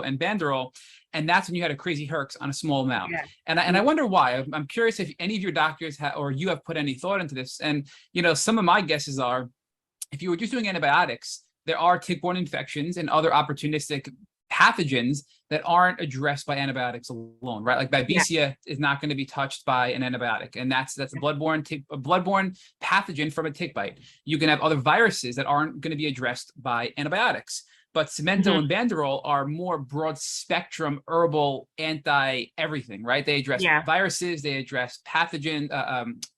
and banderol. And that's when you had a crazy herx on a small amount. Yeah. And I wonder why. I'm curious if any of your doctors or you have put any thought into this. And, you know, some of my guesses are, if you were just doing antibiotics, there are tick-borne infections and other opportunistic pathogens that aren't addressed by antibiotics alone, right? Like Babesia is not going to be touched by an antibiotic, and that's a bloodborne pathogen from a tick bite. You can have other viruses that aren't going to be addressed by antibiotics. But cemento and banderol are more broad spectrum herbal anti-everything, right? They address viruses, they address pathogen,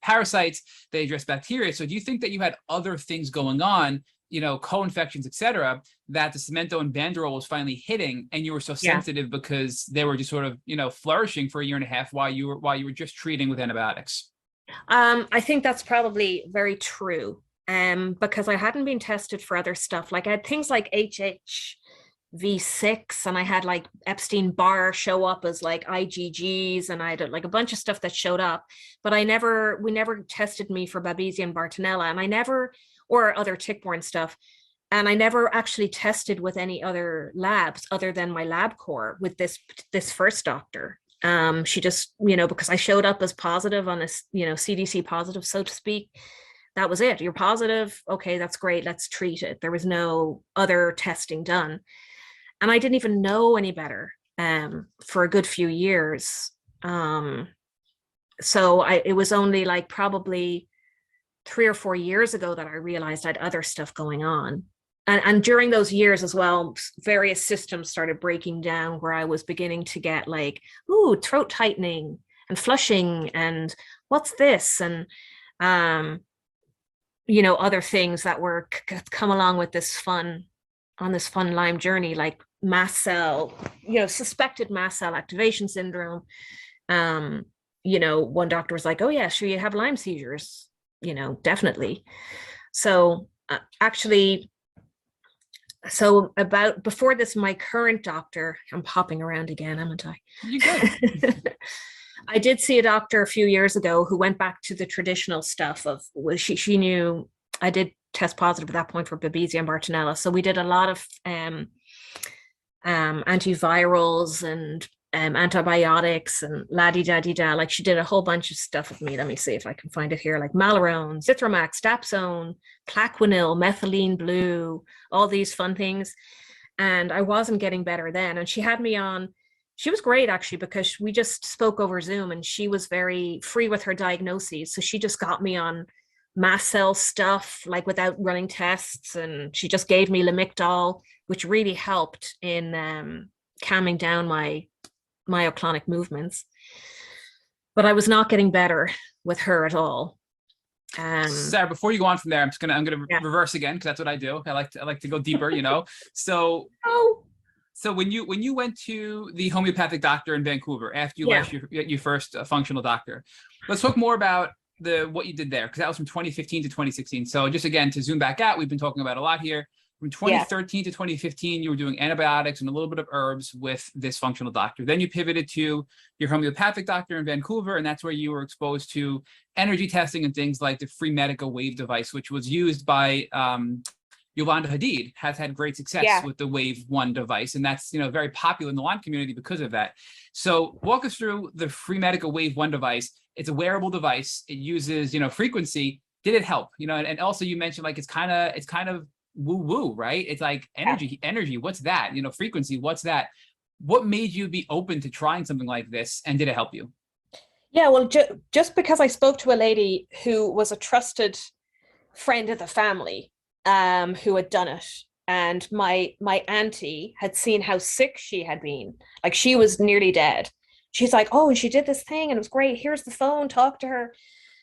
parasites, they address bacteria. So do you think that you had other things going on, you know, co-infections, et cetera, that the cemento and banderol was finally hitting, and you were so sensitive because they were just sort of, you know, flourishing for a year and a half while you were just treating with antibiotics? I think that's probably very true. Because I hadn't been tested for other stuff. Like I had things like HHV6, and I had like Epstein-Barr show up as like IgGs, and I had like a bunch of stuff that showed up, but we never tested me for Babesia and Bartonella, and or other tick-borne stuff. And I never actually tested with any other labs other than my Labcorp with this first doctor. She just, you know, because I showed up as positive on a, you know, CDC positive, so to speak. that was it. You're positive. Okay, that's great. Let's treat it. There was no other testing done. And I didn't even know any better for a good few years. So it was only like probably 3 or 4 years ago that I realized I had other stuff going on. And during those years as well, various systems started breaking down where I was beginning to get like, ooh, throat tightening and flushing and what's this? And, you know, other things that were come along with this fun Lyme journey, like mast cell, you know, suspected mast cell activation syndrome. You know, one doctor was like, oh yeah, sure, you have Lyme seizures, you know, definitely. So actually, so about before this, my current doctor, I'm popping around again, haven't I? You good. I did see a doctor a few years ago who went back to the traditional stuff of, she knew I did test positive at that point for Babesia and Bartonella. So we did a lot of antivirals and antibiotics and la-di-da-di-da. Like she did a whole bunch of stuff with me. Let me see if I can find it here, like Malarone, Zithromax, Dapsone, Plaquenil, methylene blue, all these fun things. And I wasn't getting better then. And she had me on, she was great actually, because we just spoke over Zoom and she was very free with her diagnoses. So she just got me on mast cell stuff, like without running tests. And she just gave me Lamictal, which really helped in calming down my myoclonic movements. But I was not getting better with her at all. Sarah, before you go on from there, I'm gonna reverse again, because that's what I do. I like to go deeper, you know. So so when you went to the homeopathic doctor in Vancouver after you left your first functional doctor, let's talk more about what you did there, because that was from 2015 to 2016. So just again, to zoom back out, we've been talking about a lot here. From 2013 to 2015, you were doing antibiotics and a little bit of herbs with this functional doctor. Then you pivoted to your homeopathic doctor in Vancouver, and that's where you were exposed to energy testing and things like the FREmedica WAVE device, which was used by Yolanda Hadid, has had great success with the WAVE 1 device. And that's, you know, very popular in the Lyme community because of that. So walk us through the FREmedica WAVE 1 device. It's a wearable device. It uses, you know, frequency. Did it help? You know, and also you mentioned like it's kind of woo-woo, right? It's like energy. What's that? You know, frequency. What's that? What made you be open to trying something like this, and did it help you? Yeah, well, just because I spoke to a lady who was a trusted friend of the family, who had done it, and my auntie had seen how sick she had been. Like she was nearly dead. She's like, oh, and she did this thing and it was great. Here's the phone, talk to her.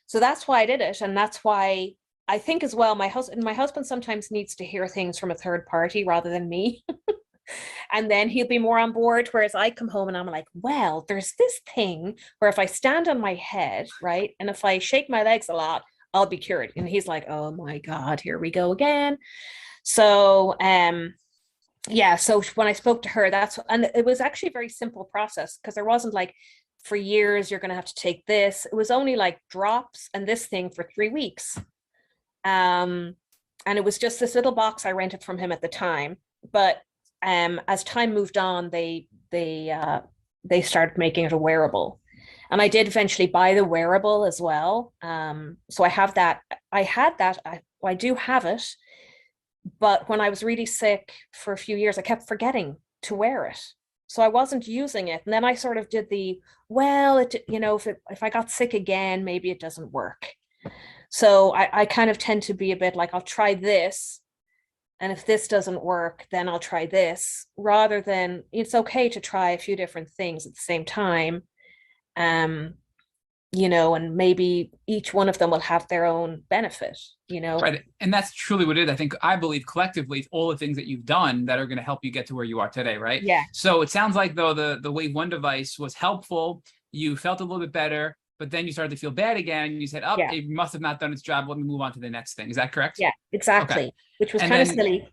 So that's why I did it, and that's why I think as well, my husband sometimes needs to hear things from a third party rather than me. And then he'll be more on board. Whereas I come home and I'm like, well, there's this thing where if I stand on my head, right, and if I shake my legs a lot, I'll be cured. And he's like, oh my God, here we go again. So, so when I spoke to her, and it was actually a very simple process, because there wasn't like, for years, you're going to have to take this. It was only like drops and this thing for 3 weeks. And it was just this little box I rented from him at the time. But as time moved on, they started making it a wearable, and I did eventually buy the wearable as well. So I have that. I do have it, but when I was really sick for a few years, I kept forgetting to wear it, so I wasn't using it. And then I sort of did if I got sick again, maybe it doesn't work. So I kind of tend to be a bit like, I'll try this, and if this doesn't work, then I'll try this, rather than, it's okay to try a few different things at the same time. You know, and maybe each one of them will have their own benefit, you know. Right. And that's truly what it is. I believe collectively, all the things that you've done that are going to help you get to where you are today, right? Yeah. So it sounds like, though, the WAVE 1 device was helpful. You felt a little bit better, but then you started to feel bad again. And you said, it must have not done its job. Let me move on to the next thing. Is that correct? Yeah, exactly. Okay. Which was kind of silly.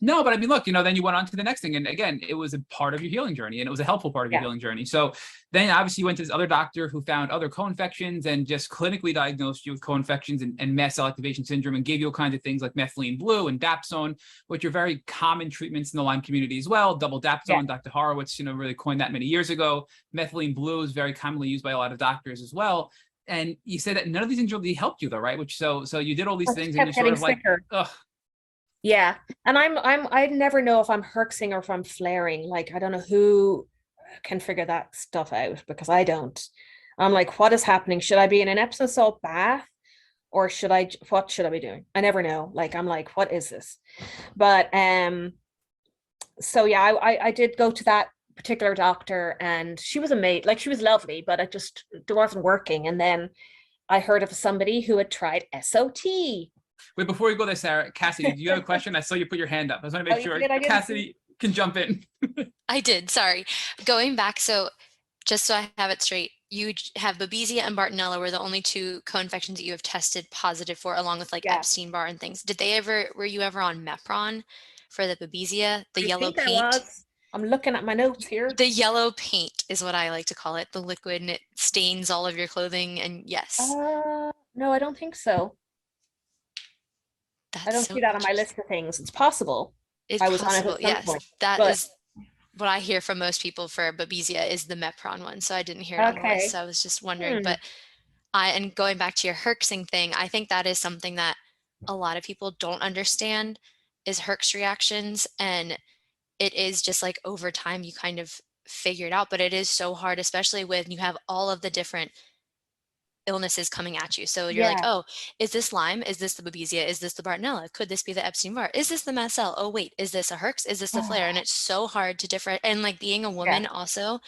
No, but I mean, look, you know, then you went on to the next thing. And again, it was a part of your healing journey, and it was a helpful part of your healing journey. So then obviously you went to this other doctor who found other co-infections and just clinically diagnosed you with co-infections and mast cell activation syndrome, and gave you all kinds of things like methylene blue and Dapsone, which are very common treatments in the Lyme community as well. Double Dapsone, Dr. Horowitz, you know, really coined that many years ago. Methylene blue is very commonly used by a lot of doctors as well. and you said that none of these things really helped you though, right? Which so you did all these things and kept you're sort of getting like, sicker. ugh. Yeah. And I never know if I'm herxing or if I'm flaring. Like, I don't know who can figure that stuff out, because I don't. I'm like, what is happening? Should I be in an Epsom salt bath, or what should I be doing? I never know. Like, I'm like, what is this? But so yeah, I did go to that particular doctor, and she was amazing. Like, she was lovely, but it wasn't working. And then I heard of somebody who had tried SOT. Wait, before we go there, Sarah, Cassidy, do you have a question? I saw you put your hand up. I just want to make sure Cassidy can jump in. I did. Sorry. Going back. So just so I have it straight, you have Babesia and Bartonella were the only two co-infections that you have tested positive for, along with like Epstein-Barr and things. Were you ever on Mepron for the Babesia, the yellow paint? I'm looking at my notes here. The yellow paint is what I like to call it, the liquid, and it stains all of your clothing. And yes. No, I don't think so. I don't see that on my list of things. It's possible. It's possible, yes. That is what I hear from most people for Babesia is the Mepron one. So I didn't hear it on the list. So I was just wondering. But and going back to your herxing thing, I think that is something that a lot of people don't understand is herx reactions. And it is just like over time you kind of figure it out. But it is so hard, especially when you have all of the different illnesses coming at you. So you're like, oh, is this Lyme? Is this the Babesia? Is this the Bartonella? Could this be the Epstein-Barr? Is this the mast cell? Oh, wait, is this a herx? Is this the flare? And it's so hard to differentiate. And like being a woman also,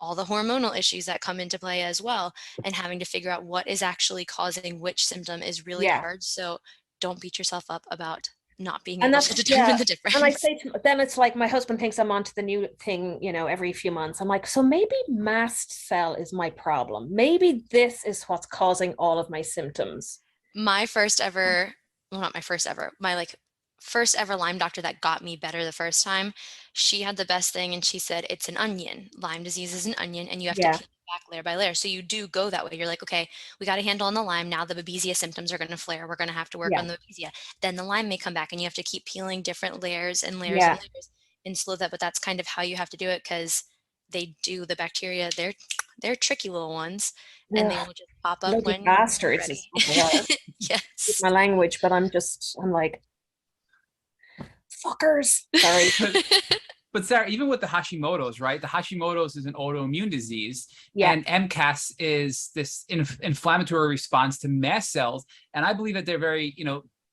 all the hormonal issues that come into play as well, and having to figure out what is actually causing which symptom is really hard. So don't beat yourself up about not being able to determine the difference. And I say then it's like my husband thinks I'm onto the new thing, every few months. I'm like, so maybe mast cell is my problem. Maybe this is what's causing all of my symptoms. My first ever, well, not my first ever, my like first ever Lyme doctor that got me better the first time, she had the best thing, and she said it's an onion. Lyme disease is an onion, and you have to peel it back layer by layer. So you do go that way. You're like, okay, we got a handle on the Lyme. Now the Babesia symptoms are going to flare. We're going to have to work on the Babesia. Then the Lyme may come back, and you have to keep peeling different layers and layers and layers and slow that. But that's kind of how you have to do it, because the bacteria, they're tricky little ones, and they will just pop up when bastards. Yes. My language, but I'm like, fuckers. Sorry. But Sarah, even with the Hashimoto's, right? The Hashimoto's is an autoimmune disease, and MCAS is this inflammatory response to mast cells. And I believe that they're very,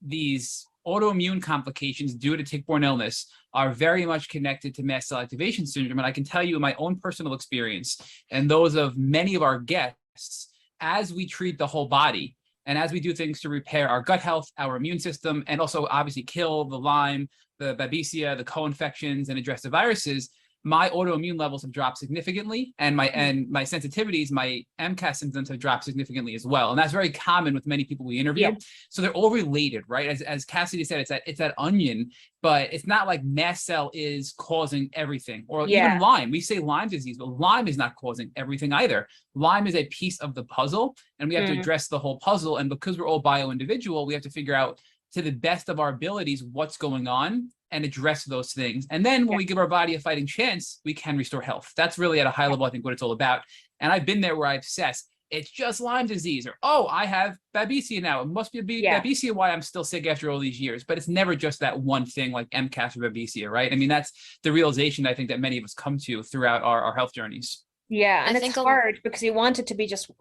these autoimmune complications due to tick-borne illness are very much connected to mast cell activation syndrome. And I can tell you in my own personal experience, and those of many of our guests, as we treat the whole body, and as we do things to repair our gut health, our immune system, and also obviously kill the Lyme, the Babesia, the co-infections, and address the viruses, my autoimmune levels have dropped significantly, and my sensitivities, my MCAS symptoms have dropped significantly as well. And that's very common with many people we interview. So they're all related, right? As Cassidy said, it's that onion, but it's not like mast cell is causing everything, or even Lyme. We say Lyme disease, but Lyme is not causing everything either. Lyme is a piece of the puzzle, and we have to address the whole puzzle. And because we're all bio-individual, we have to figure out to the best of our abilities what's going on and address those things. And then when we give our body a fighting chance, we can restore health. That's really at a high level, I think, what it's all about. And I've been there where I've assessed it's just Lyme disease, or, oh, I have Babesia now. It must be Babesia why I'm still sick after all these years. But it's never just that one thing like MCAS or Babesia, right? I mean, that's the realization I think that many of us come to throughout our health journeys. Yeah, and it's hard because you want it to be just,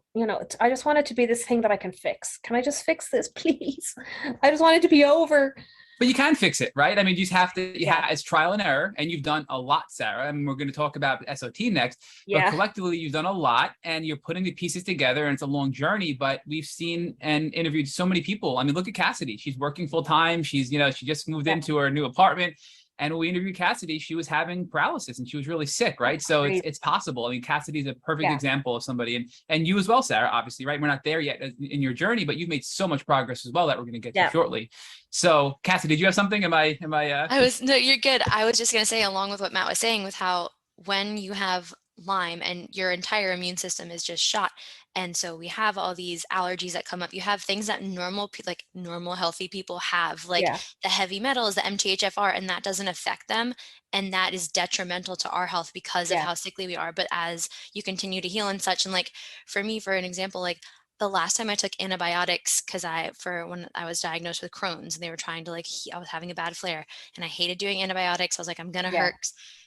I just want it to be this thing that I can fix. Can I just fix this, please? I just want it to be over. But you can fix it, right? I mean, you just have to, it's trial and error, and you've done a lot, Sarah. I mean, we're going to talk about SOT next, but collectively you've done a lot, and you're putting the pieces together, and it's a long journey, but we've seen and interviewed so many people. I mean, look at Cassidy. She's working full time. She's, she just moved into her new apartment. And when we interviewed Cassidy, she was having paralysis and she was really sick, right? So it's possible. I mean, Cassidy's a perfect example of somebody, and you as well, Sarah, obviously, right? We're not there yet in your journey, but you've made so much progress as well that we're going to get to shortly. So, Cassidy, did you have something? No, you're good. I was just going to say, along with what Matt was saying, with how when you have Lyme and your entire immune system is just shot, and so we have all these allergies that come up. You have things that normal healthy people have, like the heavy metals, the MTHFR, and that doesn't affect them, and that is detrimental to our health because of how sickly we are. But as you continue to heal and such, and like for me, for an example, like the last time I took antibiotics, because when I was diagnosed with Crohn's, and they were trying to I was having a bad flare, and I hated doing antibiotics. I was like, I'm gonna hurt.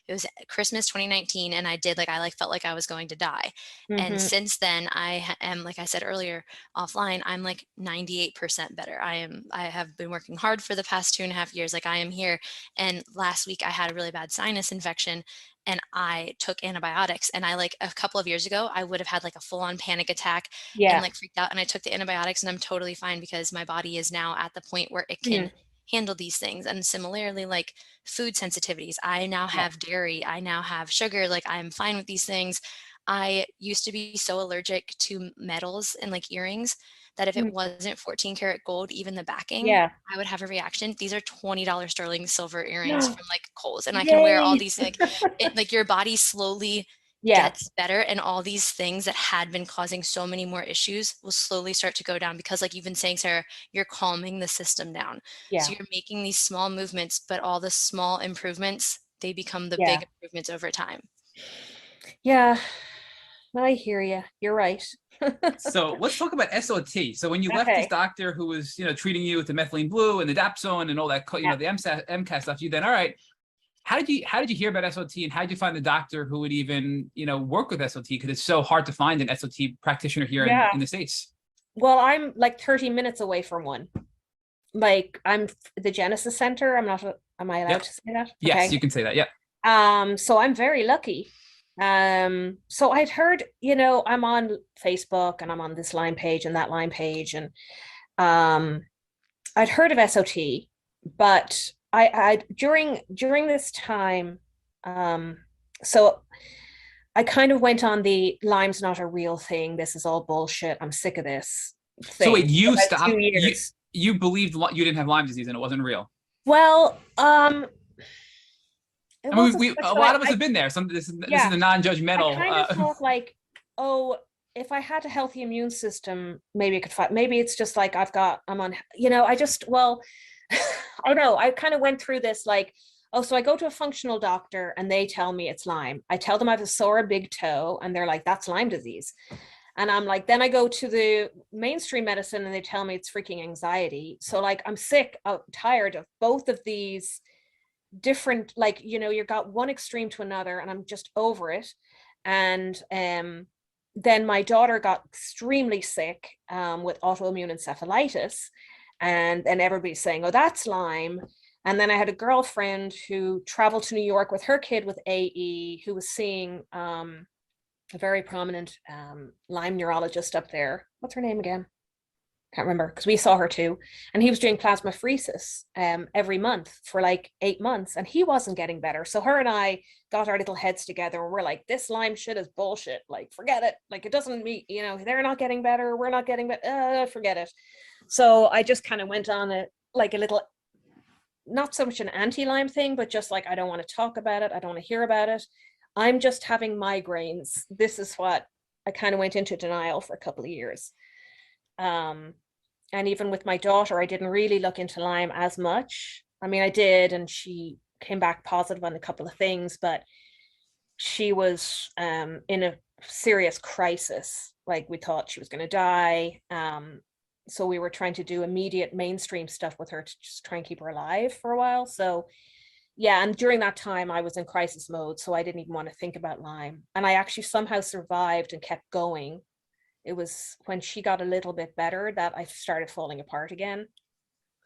It was Christmas 2019, and I felt like I was going to die. And since then, I am, like I said earlier offline, I'm like 98% better. I have been working hard for the past 2.5 years. Like, I am here. And last week I had a really bad sinus infection, and I took antibiotics, and a couple of years ago, I would have had like a full-on panic attack and like freaked out, and I took the antibiotics, and I'm totally fine because my body is now at the point where it can handle these things. And similarly, like food sensitivities, I now have dairy, I now have sugar, like I'm fine with these things. I used to be so allergic to metals and like earrings that if it wasn't 14 karat gold, even the backing, I would have a reaction. These are $20 sterling silver earrings from like Kohl's, and I can wear all these, like your body slowly gets better, and all these things that had been causing so many more issues will slowly start to go down, because like you've been saying, Sarah, you're calming the system down. So you're making these small movements, but all the small improvements, they become the big improvements over time. I hear you. You're right. So let's talk about SOT. So when you left this doctor who was, treating you with the methylene blue and the dapsone and all that, the MCAS stuff, you then, all right, how did you hear about SOT, and how did you find the doctor who would even, work with SOT? Because it's so hard to find an SOT practitioner here in the States. Well, I'm like 30 minutes away from one. Like, I'm the Genesis Center. Am I allowed to say that? Yes, you can say that. Yeah. So I'm very lucky. So I'd heard, I'm on Facebook, and I'm on this Lyme page and that Lyme page, and I'd heard of SOT, but I during this time, so I kind of went on the Lyme's not a real thing, this is all bullshit, I'm sick of this thing. So wait, you stopped, you believed you didn't have Lyme disease and it wasn't real? Well, a lot of us have been there. This is the non-judgmental. I kind of thought like, oh, if I had a healthy immune system, maybe I could fight. Maybe it's just like I don't know. I kind of went through this like, oh, so I go to a functional doctor and they tell me it's Lyme. I tell them I have a sore big toe and they're like, that's Lyme disease. And I'm like, then I go to the mainstream medicine and they tell me it's freaking anxiety. So like, I'm sick, tired of both of these different, like, you've got one extreme to another, and I'm just over it. And then my daughter got extremely sick with autoimmune encephalitis, and everybody's saying, oh, that's Lyme. And then I had a girlfriend who traveled to New York with her kid with AE, who was seeing a very prominent Lyme neurologist up there. What's her name again? Can't remember, because we saw her too. And he was doing plasmapheresis every month for like 8 months, and he wasn't getting better. So her and I got our little heads together, and we're like, this Lyme shit is bullshit. Like, forget it. Like, it doesn't mean, they're not getting better. We're not getting better. Forget it. So I just kind of went on a little, not so much an anti-Lyme thing, but just like, I don't want to talk about it. I don't want to hear about it. I'm just having migraines. This is what I kind of went into denial for a couple of years. And even with my daughter, I didn't really look into Lyme as much. I mean, I did, and she came back positive on a couple of things, but she was in a serious crisis. Like, we thought she was going to die. So we were trying to do immediate mainstream stuff with her to just try and keep her alive for a while. So yeah, and during that time I was in crisis mode, so I didn't even want to think about Lyme. And I actually somehow survived and kept going. It was when she got a little bit better that I started falling apart again.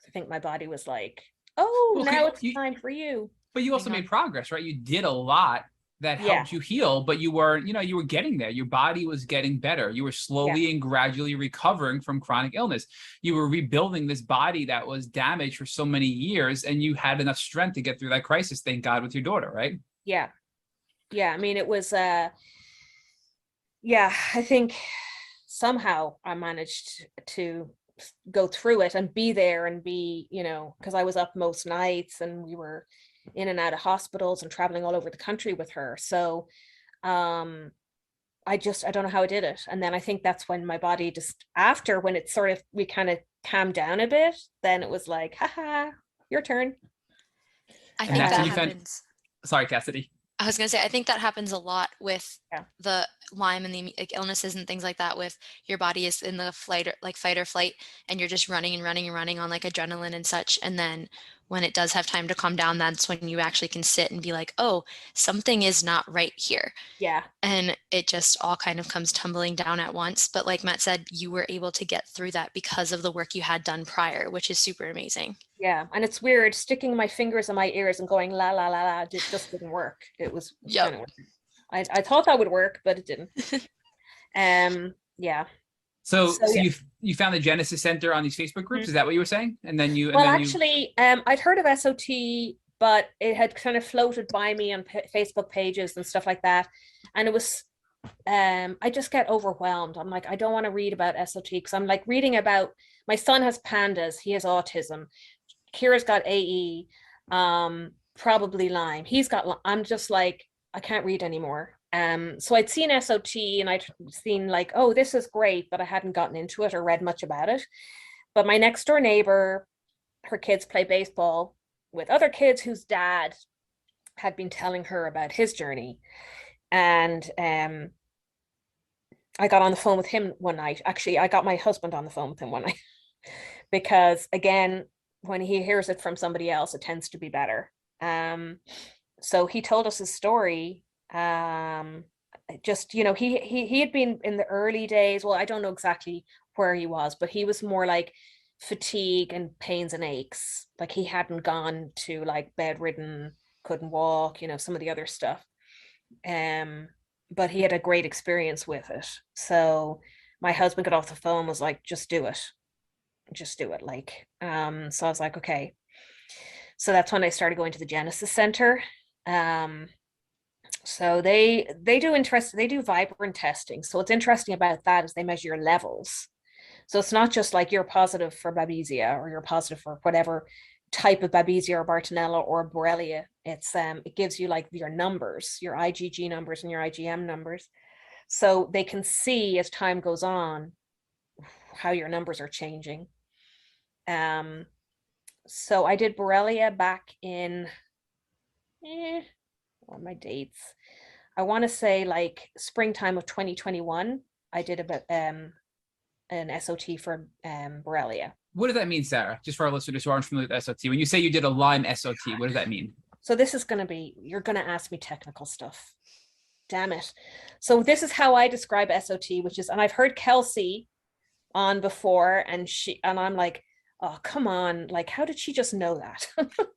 I think my body was like, oh, now it's time for you. But you also made progress, right? You did a lot that helped you heal, but you were getting there. Your body was getting better. You were slowly and gradually recovering from chronic illness. You were rebuilding this body that was damaged for so many years, and you had enough strength to get through that crisis, thank God, with your daughter, right? Yeah. I mean, it was, I think somehow I managed to go through it and be there and be, because I was up most nights and we were in and out of hospitals and traveling all over the country with her. So I don't know how I did it. And then I think that's when my body just, after, when it sort of, we kind of calmed down a bit, then it was like, haha, your turn. I think that happens. Sorry, Cassidy. I was going to say, I think that happens a lot with Yeah. the Lyme and the illnesses and things like that, with your body is in the fight or flight, and you're just running and running and running on like adrenaline and such. And then when it does have time to calm down, that's when you actually can sit and be like, oh, something is not right here. Yeah. And it just all kind of comes tumbling down at once. But like Matt said, you were able to get through that because of the work you had done prior, which is super amazing. Yeah. And it's weird sticking my fingers in my ears and going la la la la. It just didn't work. It was kind of weird. I thought that would work, but it didn't. Yeah. So you found the Genesis Center on these Facebook groups. Is that what you were saying? And then you I'd heard of SOT, but it had kind of floated by me on Facebook pages and stuff like that. And it was, I just get overwhelmed. I'm like, I don't want to read about SOT, because I'm like reading about, my son has pandas, he has autism, Kira's got AE, probably Lyme. I'm just like, I can't read anymore. So I'd seen SOT and I'd seen like, oh, this is great, but I hadn't gotten into it or read much about it. But my next door neighbor, her kids play baseball with other kids whose dad had been telling her about his journey. And I got on the phone with him one night. Actually, I got my husband on the phone with him one night because, again, when he hears it from somebody else, it tends to be better. So he told us his story. Just, he had been in the early days. Well, I don't know exactly where he was, but he was more like fatigue and pains and aches. Like he hadn't gone to like bedridden, couldn't walk, some of the other stuff. But he had a great experience with it. So my husband got off the phone, was like, just do it. Like, so I was like, okay. So that's when I started going to the Genesis Center. So they do vibrant testing. So what's interesting about that is they measure your levels. So it's not just like you're positive for Babesia or you're positive for whatever type of Babesia or Bartonella or Borrelia. It gives you like your numbers, your IgG numbers and your IgM numbers. So they can see as time goes on how your numbers are changing. So I did Borrelia back in, what are my dates? I want to say like springtime of 2021. I did about an SOT for Borrelia. What does that mean, Sarah? Just for our listeners who aren't familiar with SOT, when you say you did a Lyme SOT, what does that mean? So this is going to be, you're going to ask me technical stuff. Damn it. So this is how I describe SOT, which is, and I've heard Kelsey on before, and I'm like, oh, come on. Like, how did she just know that?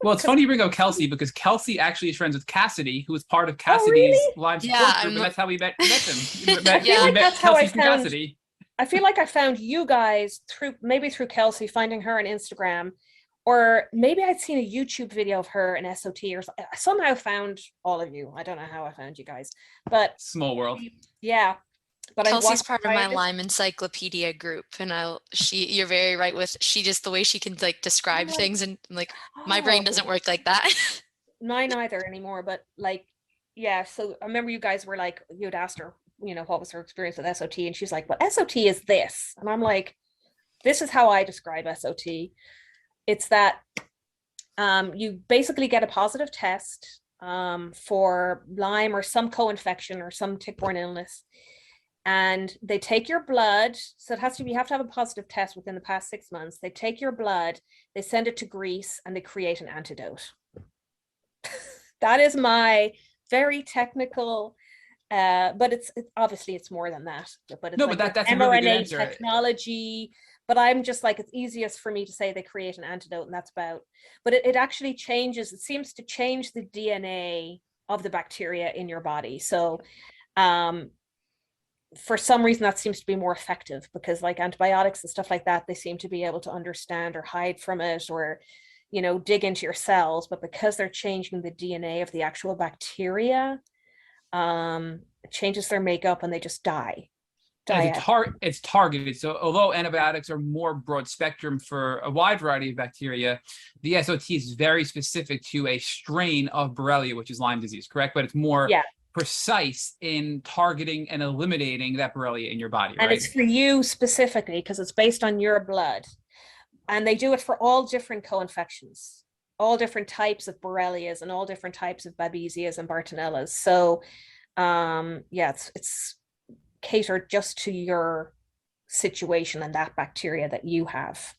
Well, it's funny you bring up Kelsey, because Kelsey actually is friends with Cassidy, who was part of Cassidy's Lyme support group, and that's how we met them. That's how I found Cassidy. I feel like I found you guys through Kelsey, finding her on Instagram, or maybe I'd seen a YouTube video of her in SOT, or I somehow found all of you. I don't know how I found you guys, but small world. Yeah. But Kelsey's part of my Lyme encyclopedia group, and you're very right with, the way she can like describe things, and like my brain doesn't work like that. Mine either anymore, but like, yeah. So I remember you guys were like, you'd asked her, what was her experience with SOT, and she's like, well, SOT is this, and I'm like, this is how I describe SOT. It's that you basically get a positive test for Lyme or some co-infection or some tick-borne illness. And they take your blood. So you have to have a positive test within the past 6 months. They take your blood, they send it to Greece, and they create an antidote. That is my very technical, but it's obviously it's more than that. But it's that's a really good answer. Technology. But I'm just like, it's easiest for me to say they create an antidote, and that's about. But it actually changes. It seems to change the DNA of the bacteria in your body. So, for some reason that seems to be more effective, because like antibiotics and stuff like that, they seem to be able to understand or hide from it, or dig into your cells. But because they're changing the DNA of the actual bacteria, it changes their makeup and they just die. It's targeted. So although antibiotics are more broad spectrum for a wide variety of bacteria, the SOT is very specific to a strain of Borrelia, which is Lyme disease, correct? But it's more precise in targeting and eliminating that Borrelia in your body, right? And it's for you specifically, because it's based on your blood, and they do it for all different co-infections. all different types of Borrelias and all different types of Babesias and Bartonellas. So yeah, it's catered just to your situation and that bacteria that you have.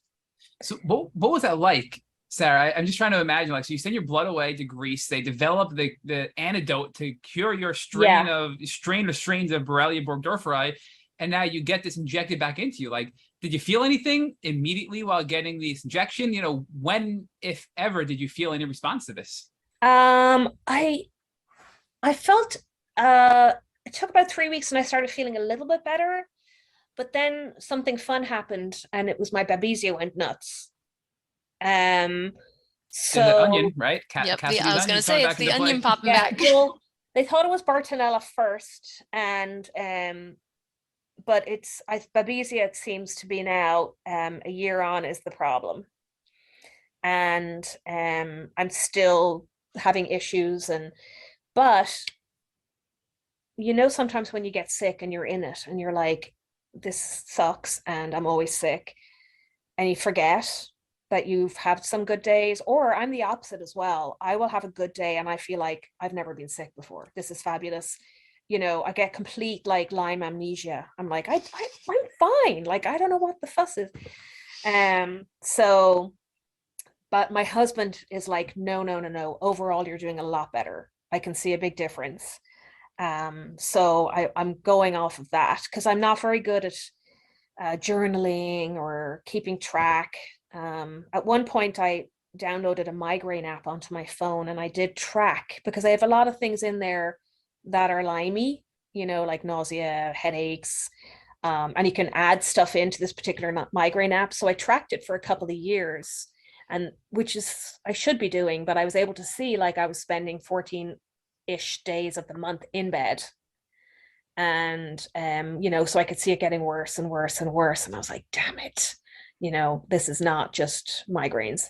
So what was that like, Sarah? I'm just trying to imagine, like, so you send your blood away to Greece, they develop the antidote to cure your strains of Borrelia burgdorferi, and now you get this injected back into you. Like, did you feel anything immediately while getting this injection? You know, when, if ever, did you feel any response to this? I felt it took about 3 weeks and I started feeling a little bit better, but then something fun happened and it was my Babesia went nuts. So the onion, right? Yep, I was gonna say it's the onion popping back. Well, they thought it was Bartonella first, and but Babesia, it seems to be now a year on, is the problem, and I'm still having issues, but you know, sometimes when you get sick and you're in it and you're like, this sucks and I'm always sick, and you forget that you've had some good days. Or I'm the opposite as well. I will have a good day and I feel like I've never been sick before. This is fabulous. You know, I get complete like Lyme amnesia. I'm like, I'm fine. Like, I don't know what the fuss is. So, but my husband is like, no. Overall, you're doing a lot better. I can see a big difference. So I'm going off of that because I'm not very good at journaling or keeping track. At one point I downloaded a migraine app onto my phone and I did track, because I have a lot of things in there that are limey, you know, like nausea, headaches, and you can add stuff into this particular migraine app. So I tracked it for a couple of years, and which is I should be doing, but I was able to see like I was spending 14-ish days of the month in bed, and you know, so I could see it getting worse and worse and worse, and I was like, damn it, you know, this is not just migraines.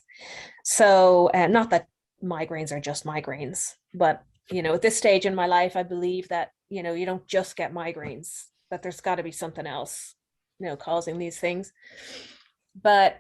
So not that migraines are just migraines, but you know, at this stage in my life, I believe that, you know, you don't just get migraines, that there's got to be something else, you know, causing these things. But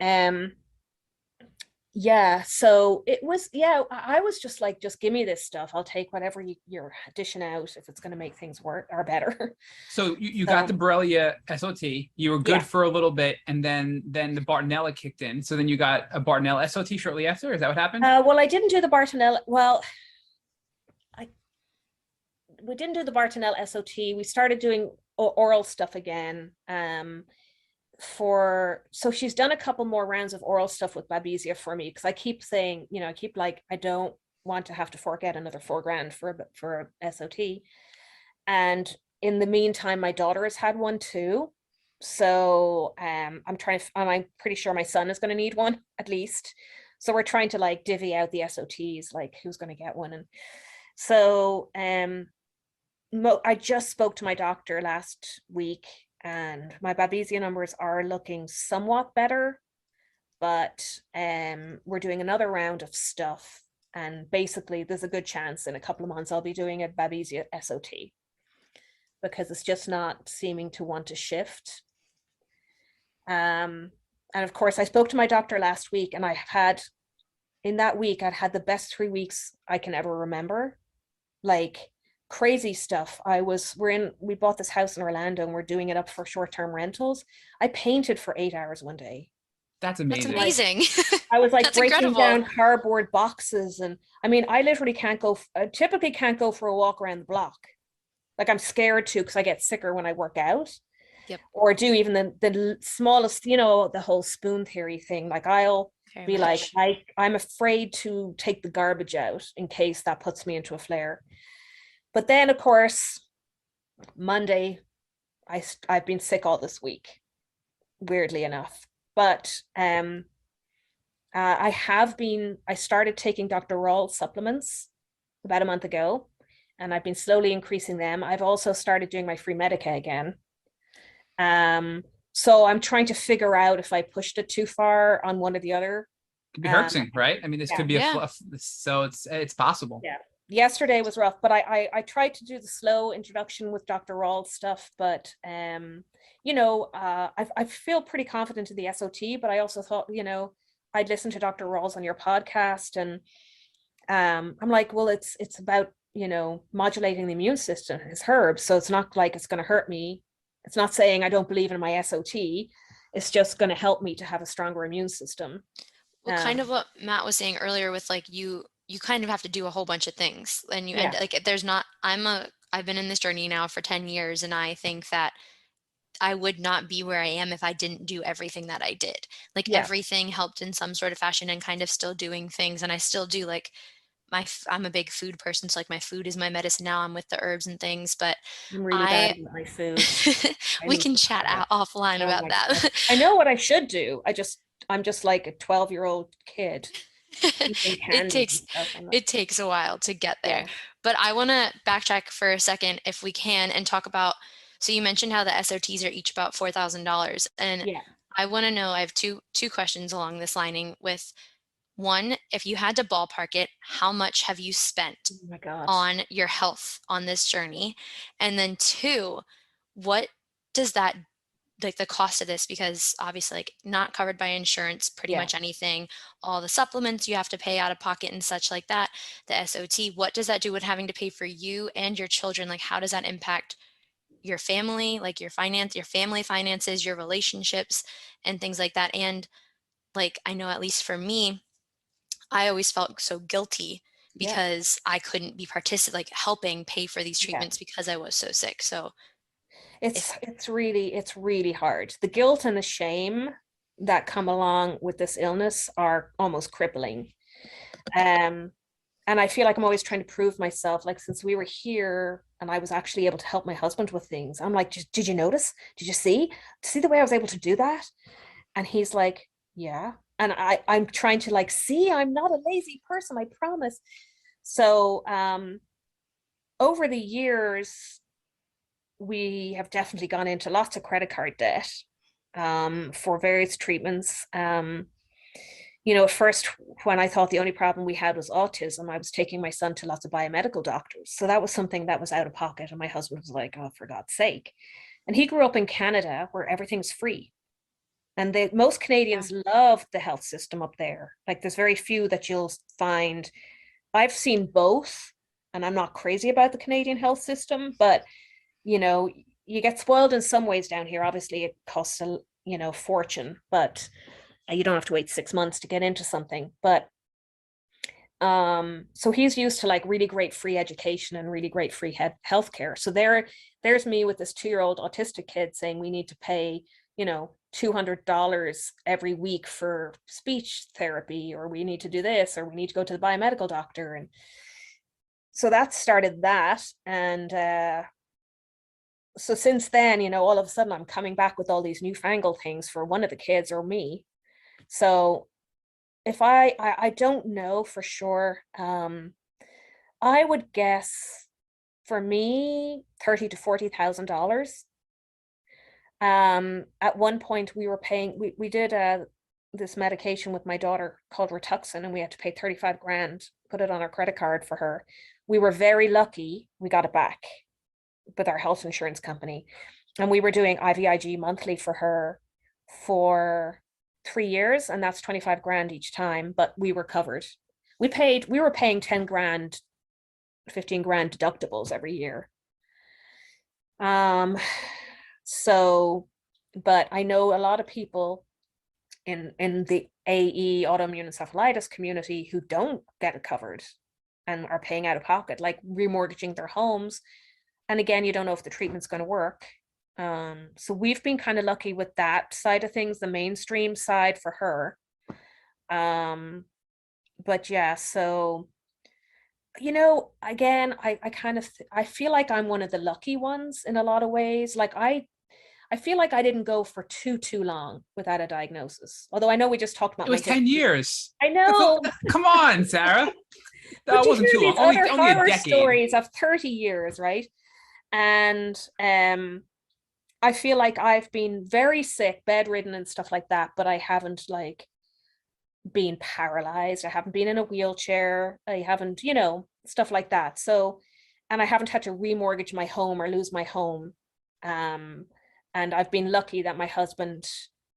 yeah, so it was, yeah, I was just like, just give me this stuff. I'll take whatever you're dishing out if it's going to make things work or better. So you got the Borrelia SOT, you were good for a little bit, and then the Bartonella kicked in. So then you got a Bartonella SOT shortly after. Is that what happened? Well, I didn't do the Bartonella. Well, we didn't do the Bartonella SOT. We started doing oral stuff again. So she's done a couple more rounds of oral stuff with Babesia for me, because I keep saying, you know, I keep like, I don't want to have to fork out another $4,000 for a SOT. And in the meantime, my daughter has had one too. So I'm pretty sure my son is going to need one at least. So we're trying to like divvy out the SOTs, like who's going to get one. And so I just spoke to my doctor last week, and my Babesia numbers are looking somewhat better, but we're doing another round of stuff, and basically there's a good chance in a couple of months I'll be doing a Babesia SOT, because it's just not seeming to want to shift. And of course I spoke to my doctor last week, and in that week I'd had the best 3 weeks I can ever remember. Like crazy stuff. We bought this house in Orlando and we're doing it up for short-term rentals. I painted for 8 hours one day. That's amazing. That's amazing. I was like breaking down cardboard boxes, and I mean, I literally typically can't go for a walk around the block. Like I'm scared to, because I get sicker when I work out. Yep. Or do even the smallest, you know, the whole spoon theory thing. Like I'll be like, I'm afraid to take the garbage out in case that puts me into a flare. But then, of course, Monday, I've been sick all this week, weirdly enough. But I started taking Dr. Rawls supplements about a month ago, and I've been slowly increasing them. I've also started doing my FREmedica again. So I'm trying to figure out if I pushed it too far on one or the other. It could be herxing, right? I mean, this could be a fluff, so it's possible. Yeah. Yesterday was rough, but I tried to do the slow introduction with Dr. Rawls stuff, but you know, I feel pretty confident in the SOT, but I also thought, you know, I'd listen to Dr. Rawls on your podcast, and I'm like, well, it's about, you know, modulating the immune system. It's herbs, so it's not like it's going to hurt me. It's not saying I don't believe in my SOT. It's just going to help me to have a stronger immune system. Well, kind of what Matt was saying earlier with like you kind of have to do a whole bunch of things, and you end like there's not. I've been in this journey now for 10 years, and I think that I would not be where I am if I didn't do everything that I did. Like everything helped in some sort of fashion, and kind of still doing things. And I still do like I'm a big food person. So like my food is my medicine now. I'm with the herbs and things, but I'm really bad about my food. We can chat offline about that. God. I know what I should do. I'm just like a 12-year-old kid. It takes a while to get there. But I want to backtrack for a second, if we can, and talk about, so you mentioned how the SOTs are each about $4,000. And I want to know, I have two questions along this lining with, one, if you had to ballpark it, how much have you spent on your health on this journey? And then two, what does that, like the cost of this, because obviously like not covered by insurance, pretty much anything, all the supplements you have to pay out of pocket and such like that, the SOT, what does that do with having to pay for you and your children? Like, how does that impact your family, like your family finances, your relationships and things like that? And like, I know at least for me, I always felt so guilty because I couldn't be helping pay for these treatments because I was so sick. So it's really hard. The guilt and the shame that come along with this illness are almost crippling. And I feel like I'm always trying to prove myself. Like, since we were here and I was actually able to help my husband with things, I'm like, did you notice? Did you see the way I was able to do that? And he's like, yeah. And I'm trying to like, see, I'm not a lazy person, I promise. So over the years, we have definitely gone into lots of credit card debt for various treatments. You know, at first, when I thought the only problem we had was autism, I was taking my son to lots of biomedical doctors. So that was something that was out of pocket. And my husband was like, oh, for God's sake. And he grew up in Canada where everything's free. And most Canadians love the health system up there. Like, there's very few that you'll find. I've seen both, and I'm not crazy about the Canadian health system, but, you know, you get spoiled in some ways down here. Obviously, it costs a fortune, but you don't have to wait 6 months to get into something. But so he's used to like really great free education and really great free healthcare. So there's me with this 2-year-old autistic kid saying we need to pay, $200 every week for speech therapy, or we need to do this, or we need to go to the biomedical doctor. And so that started that. And so since then, all of a sudden I'm coming back with all these newfangled things for one of the kids or me. So if I don't know for sure, I would guess for me, $30,000 to $40,000. At one point we were paying, we did this medication with my daughter called Rituxan, and we had to pay 35 grand, put it on our credit card for her. We were very lucky. We got it back with our health insurance company. And we were doing IVIG monthly for her for 3 years, and that's 25 grand each time, but we were covered. We were paying 10 grand, 15 grand deductibles every year. So, but I know a lot of people in the AE, autoimmune encephalitis community, who don't get it covered and are paying out of pocket, like remortgaging their homes. And again, you don't know if the treatment's going to work. So we've been kind of lucky with that side of things, the mainstream side for her. But yeah, so, again, I feel like I'm one of the lucky ones in a lot of ways. Like I feel like I didn't go for too long without a diagnosis. Although I know we just talked about it was 10 years. I know. Come on, Sarah. That wasn't too long. Only a decade. Stories of 30 years, right? And I feel like I've been very sick, bedridden and stuff like that, but I haven't like been paralyzed. I haven't been in a wheelchair. I haven't, stuff like that. So, and I haven't had to remortgage my home or lose my home. And I've been lucky that my husband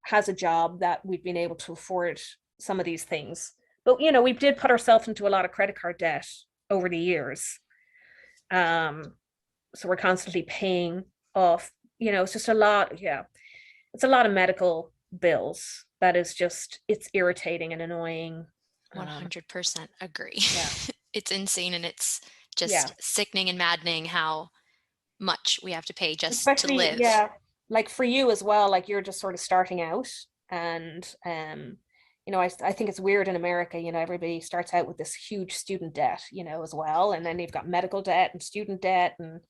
has a job that we've been able to afford some of these things. But, you know, we did put ourselves into a lot of credit card debt over the years. So we're constantly paying off, you know, it's just a lot. Yeah. It's a lot of medical bills. That is just, it's irritating and annoying. 100% agree. Yeah. It's insane, and it's just Yeah. sickening and maddening how much we have to pay just Especially, to live. yeah, like for you as well, like you're just sort of starting out, and you know, I think it's weird in America, you know, everybody starts out with this huge student debt, you know, as well, and then you've got medical debt and student debt, and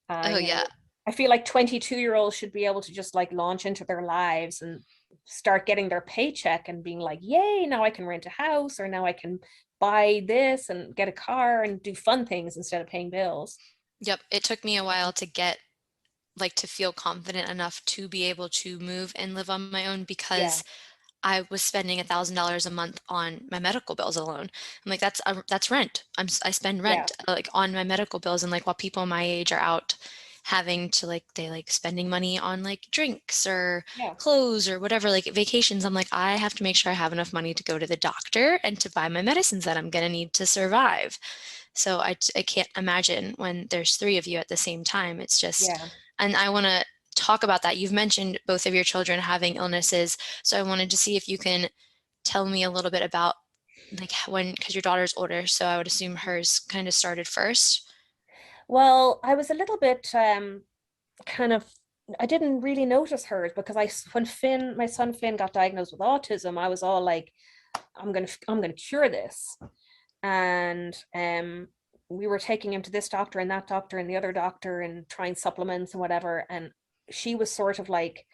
Oh you know, yeah. I feel like 22-year-olds should be able to just like launch into their lives and start getting their paycheck and being like, yay, now I can rent a house, or now I can buy this and get a car and do fun things instead of paying bills. Yep. It took me a while to get like to feel confident enough to be able to move and live on my own, Yeah. because I was spending $1,000 a month on my medical bills alone. I'm like, that's rent. I spend Yeah. rent like on my medical bills, and like while people my age are out having to they like spending money on like drinks or Yeah. clothes or whatever, like vacations, I'm like, I have to make sure I have enough money to go to the doctor and to buy my medicines that I'm gonna need to survive. So I can't imagine when there's three of you at the same time. It's just, Yeah. and I want to talk about that. You've mentioned both of your children having illnesses, so I wanted to see if you can tell me a little bit about like when, because your daughter's older, so I would assume hers kind of started first. Well, I was a little bit kind of, I didn't really notice hers because when my son Finn got diagnosed with autism, I was all like, I'm gonna cure this. And we were taking him to this doctor and that doctor and the other doctor and trying supplements and whatever. And she was sort of like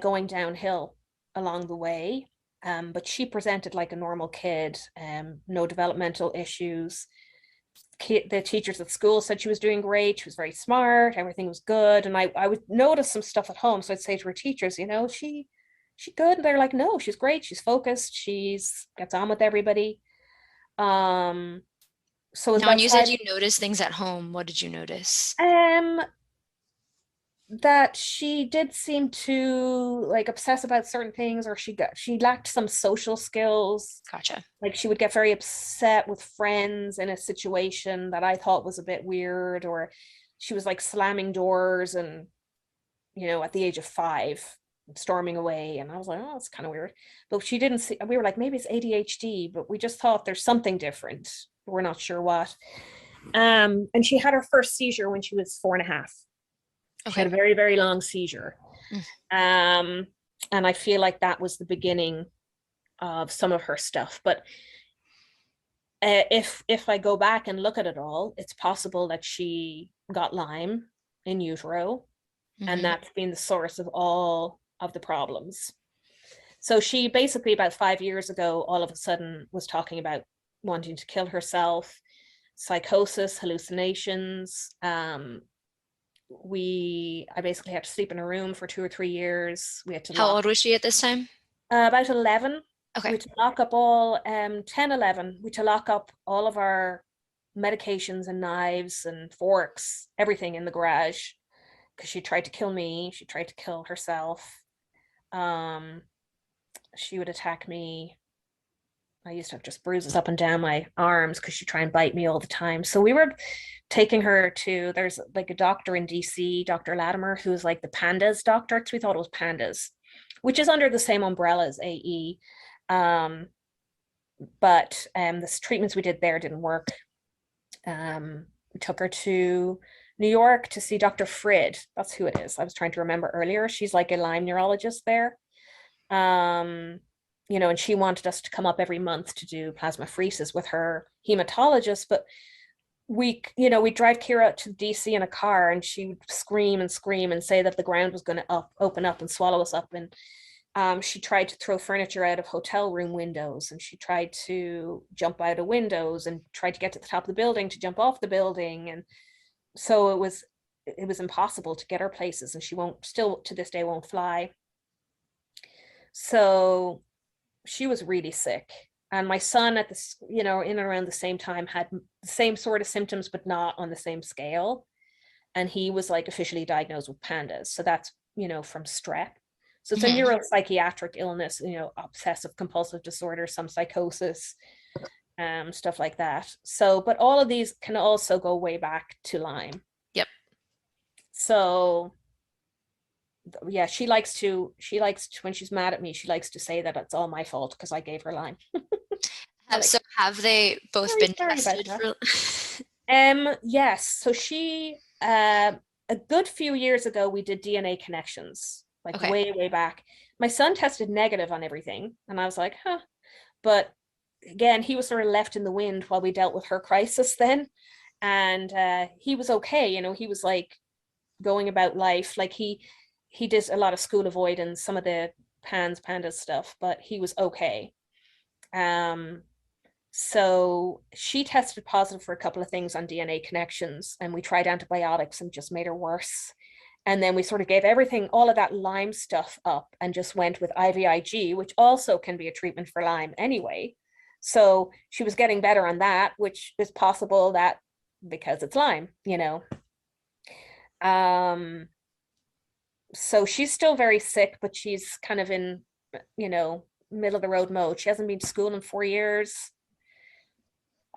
going downhill along the way. But she presented like a normal kid, no developmental issues. The teachers at school said she was doing great. She was very smart. Everything was good. And I would notice some stuff at home. So I'd say to her teachers, you know, she good. And they're like, no, she's great. She's focused. She's gets on with everybody. So it was Now, when about you said 5. you noticed things at home, what did you notice? That she did seem to like obsess about certain things, or she lacked some social skills. Gotcha. Like she would get very upset with friends in a situation that I thought was a bit weird, or she was like slamming doors and, you know, at the age of 5, storming away. And I was like, oh, that's kind of weird. But she didn't see, we were like, maybe it's ADHD, but we just thought there's something different. We're not sure what. And she had her first seizure when she was 4.5. She had a very, very long seizure. And I feel like that was the beginning of some of her stuff. But if I go back and look at it all, it's possible that she got Lyme in utero, and that's been the source of all of the problems. So she basically about 5 years ago, all of a sudden was talking about wanting to kill herself, psychosis, hallucinations. I basically had to sleep in a room for 2 or 3 years. We had to How old was she at this time? About 11. Okay. We had to lock up all 10, 11. We had to lock up all of our medications and knives and forks, everything in the garage, because she tried to kill me. She tried to kill herself. She would attack me. I used to have just bruises up and down my arms because she'd try and bite me all the time. So we were taking her to, there's like a doctor in DC, Dr. Latimer, who's like the pandas doctor, because we thought it was pandas, which is under the same umbrella as AE. But the treatments we did there didn't work. We took her to New York to see Dr. Frid. That's who it is. I was trying to remember earlier. She's like a Lyme neurologist there. You know, and she wanted us to come up every month to do plasmapheresis with her hematologist, but we drive Kira to DC in a car, and she would scream and scream and say that the ground was going to open up and swallow us up. And she tried to throw furniture out of hotel room windows, and she tried to jump out of windows and tried to get to the top of the building to jump off the building. And so it was impossible to get her places, and she still to this day won't fly. So she was really sick. And my son at this, you know, in and around the same time had the same sort of symptoms, but not on the same scale. And he was like officially diagnosed with pandas. So that's, you know, from strep. So it's a neuropsychiatric illness, you know, obsessive compulsive disorder, some psychosis, stuff like that. So, but all of these can also go way back to Lyme. Yep. So yeah, she likes to, when she's mad at me, she likes to say that it's all my fault because I gave her Lyme. So have they both been tested for? Yes. So she, a good few years ago, we did DNA connections, like way back. My son tested negative on everything, and I was like, huh. But again, he was sort of left in the wind while we dealt with her crisis then, and he was okay. You know, he was like going about life, like he did a lot of school avoidance, some of the pandas stuff, but he was okay. So she tested positive for a couple of things on DNA connections, and we tried antibiotics and just made her worse. And then we sort of gave everything, all of that Lyme stuff up, and just went with IVIG, which also can be a treatment for Lyme anyway. So she was getting better on that, which is possible that because it's Lyme, you know. So she's still very sick, but she's kind of in, you know, middle of the road mode. She hasn't been to school in 4 years.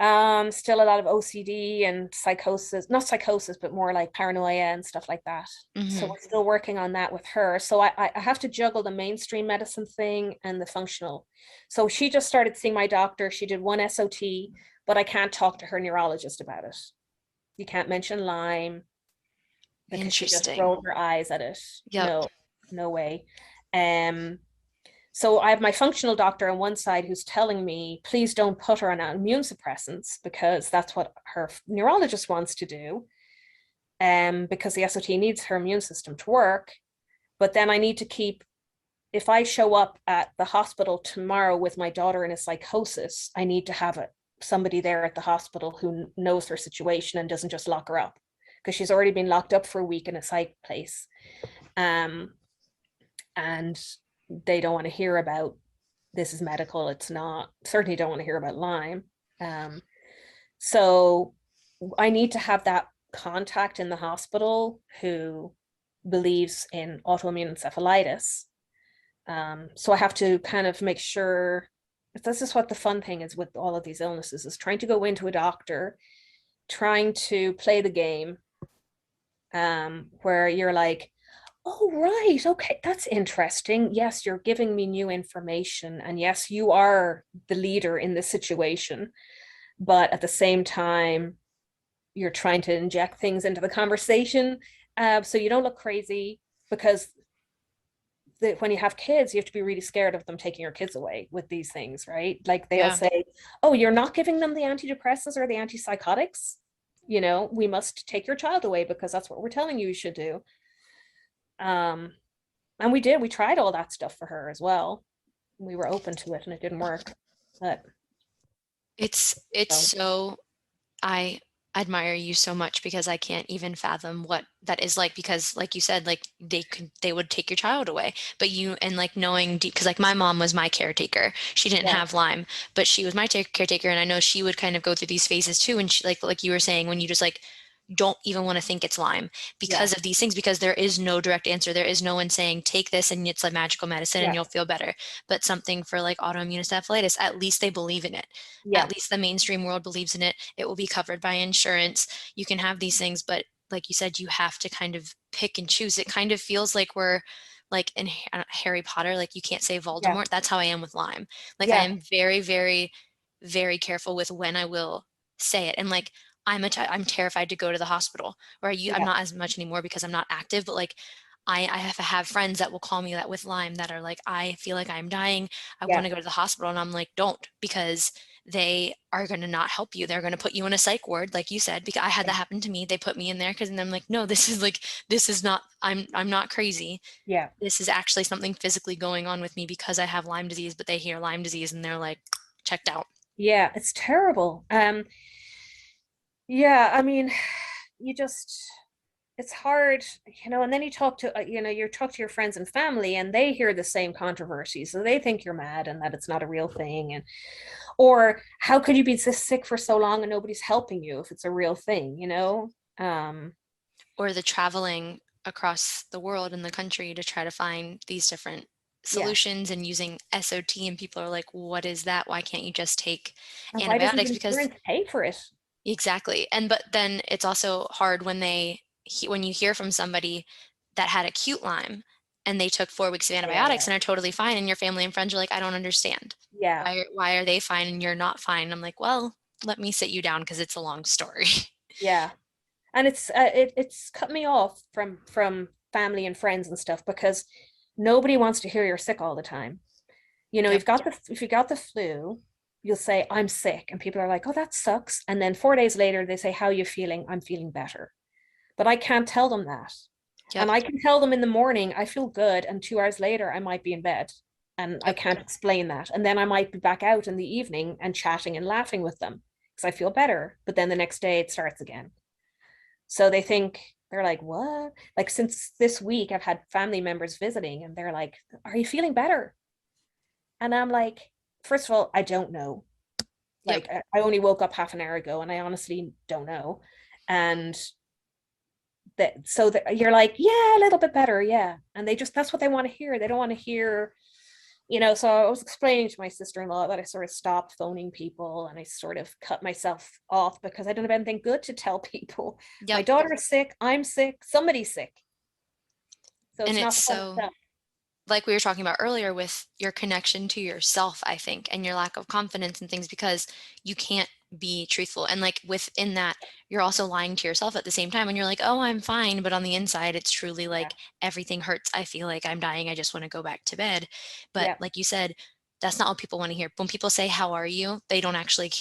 Still a lot of OCD and psychosis, not psychosis, but more like paranoia and stuff like that. So we're still working on that with her. So I have to juggle the mainstream medicine thing and the functional. So she just started seeing my doctor. She did one SOT, but I can't talk to her neurologist about it. You can't mention Lyme because she just rolled her eyes at it. Yep. No way. So I have my functional doctor on one side who's telling me, please don't put her on immune suppressants because that's what her neurologist wants to do. Because the SOT needs her immune system to work. But then I need to keep, if I show up at the hospital tomorrow with my daughter in a psychosis, I need to have somebody there at the hospital who knows her situation and doesn't just lock her up, because she's already been locked up for a week in a psych place. And they don't want to hear about this is medical. It's not, certainly don't want to hear about Lyme. So I need to have that contact in the hospital who believes in autoimmune encephalitis. So I have to kind of make sure, this is what the fun thing is with all of these illnesses, is trying to go into a doctor, trying to play the game, where you're like, oh, right. Okay. That's interesting. Yes, you're giving me new information. And yes, you are the leader in this situation. But at the same time, you're trying to inject things into the conversation so you don't look crazy, because when you have kids, you have to be really scared of them taking your kids away with these things, right? Like they'll say, oh, you're not giving them the antidepressants or the antipsychotics. You know, we must take your child away because that's what we're telling you should do. And we tried all that stuff for her as well. We were open to it and it didn't work, but so I admire you so much, because I can't even fathom what that is like, because like you said, like they would take your child away, but you, and like knowing deep, because like my mom was my caretaker. She didn't have Lyme, but she was my caretaker, and I know she would kind of go through these phases too. And she, like you were saying, when you just like don't even want to think it's Lyme because of these things, because there is no direct answer. There is no one saying take this and it's like magical medicine and you'll feel better. But something for like autoimmune encephalitis, at least they believe in it. At least the mainstream world believes in it. It will be covered by insurance. You can have these things, but like you said, you have to kind of pick and choose. It kind of feels like we're like in Harry Potter, like you can't say Voldemort. That's how I am with Lyme. Like I am very, very, very careful with when I will say it. And like I'm terrified to go to the hospital, or I'm not as much anymore because I'm not active, but like I have friends that will call me that with Lyme that are like, I feel like I'm dying. I want to go to the hospital. And I'm like, don't, because they are going to not help you. They're going to put you in a psych ward, like you said, because I had that happen to me. They put me in there and I'm like, no, this is not, I'm not crazy. This is actually something physically going on with me because I have Lyme disease, but they hear Lyme disease and they're like, checked out. Yeah, it's terrible. Yeah, I mean, it's hard, you know, and then you talk to, you talk to your friends and family and they hear the same controversy. So they think you're mad and that it's not a real thing. Or how could you be this sick for so long and nobody's helping you if it's a real thing, you know? Or the traveling across the world and the country to try to find these different solutions and using SOT, and people are like, what is that? Why can't you just take And why doesn't antibiotics? the Because insurance pay for it? exactly. But then it's also hard when when you hear from somebody that had acute Lyme and they took 4 weeks of antibiotics and are totally fine, and your family and friends are like, I don't understand. Why are they fine and you're not fine? And I'm like, well, let me sit you down because it's a long story. Yeah. And it's cut me off from family and friends and stuff, because nobody wants to hear you're sick all the time. You know, Yep. if you got the flu, you'll say, I'm sick. And people are like, oh, that sucks. And then 4 days later, they say, how are you feeling? I'm feeling better. But I can't tell them that. Yep. And I can tell them in the morning, I feel good. And 2 hours later, I might be in bed. And I can't explain that. And then I might be back out in the evening and chatting and laughing with them because I feel better. But then the next day it starts again. So they're like, what? Like, since this week, I've had family members visiting and they're like, are you feeling better? And I'm like, first of all, I don't know. Like, I only woke up half an hour ago and I honestly don't know. And you're like, yeah, a little bit better. Yeah. And that's what they want to hear. They don't want to hear, so I was explaining to my sister-in-law that I sort of stopped phoning people and I sort of cut myself off because I don't have anything good to tell people. My daughter's sick, I'm sick, somebody's sick. So it's not fun stuff. Like we were talking about earlier with your connection to yourself, I think, and your lack of confidence and things, because you can't be truthful. And like within that, you're also lying to yourself at the same time. And you're like, oh, I'm fine. But on the inside, it's truly like everything hurts. I feel like I'm dying. I just want to go back to bed. But like you said, that's not what people want to hear. When people say, how are you? They don't actually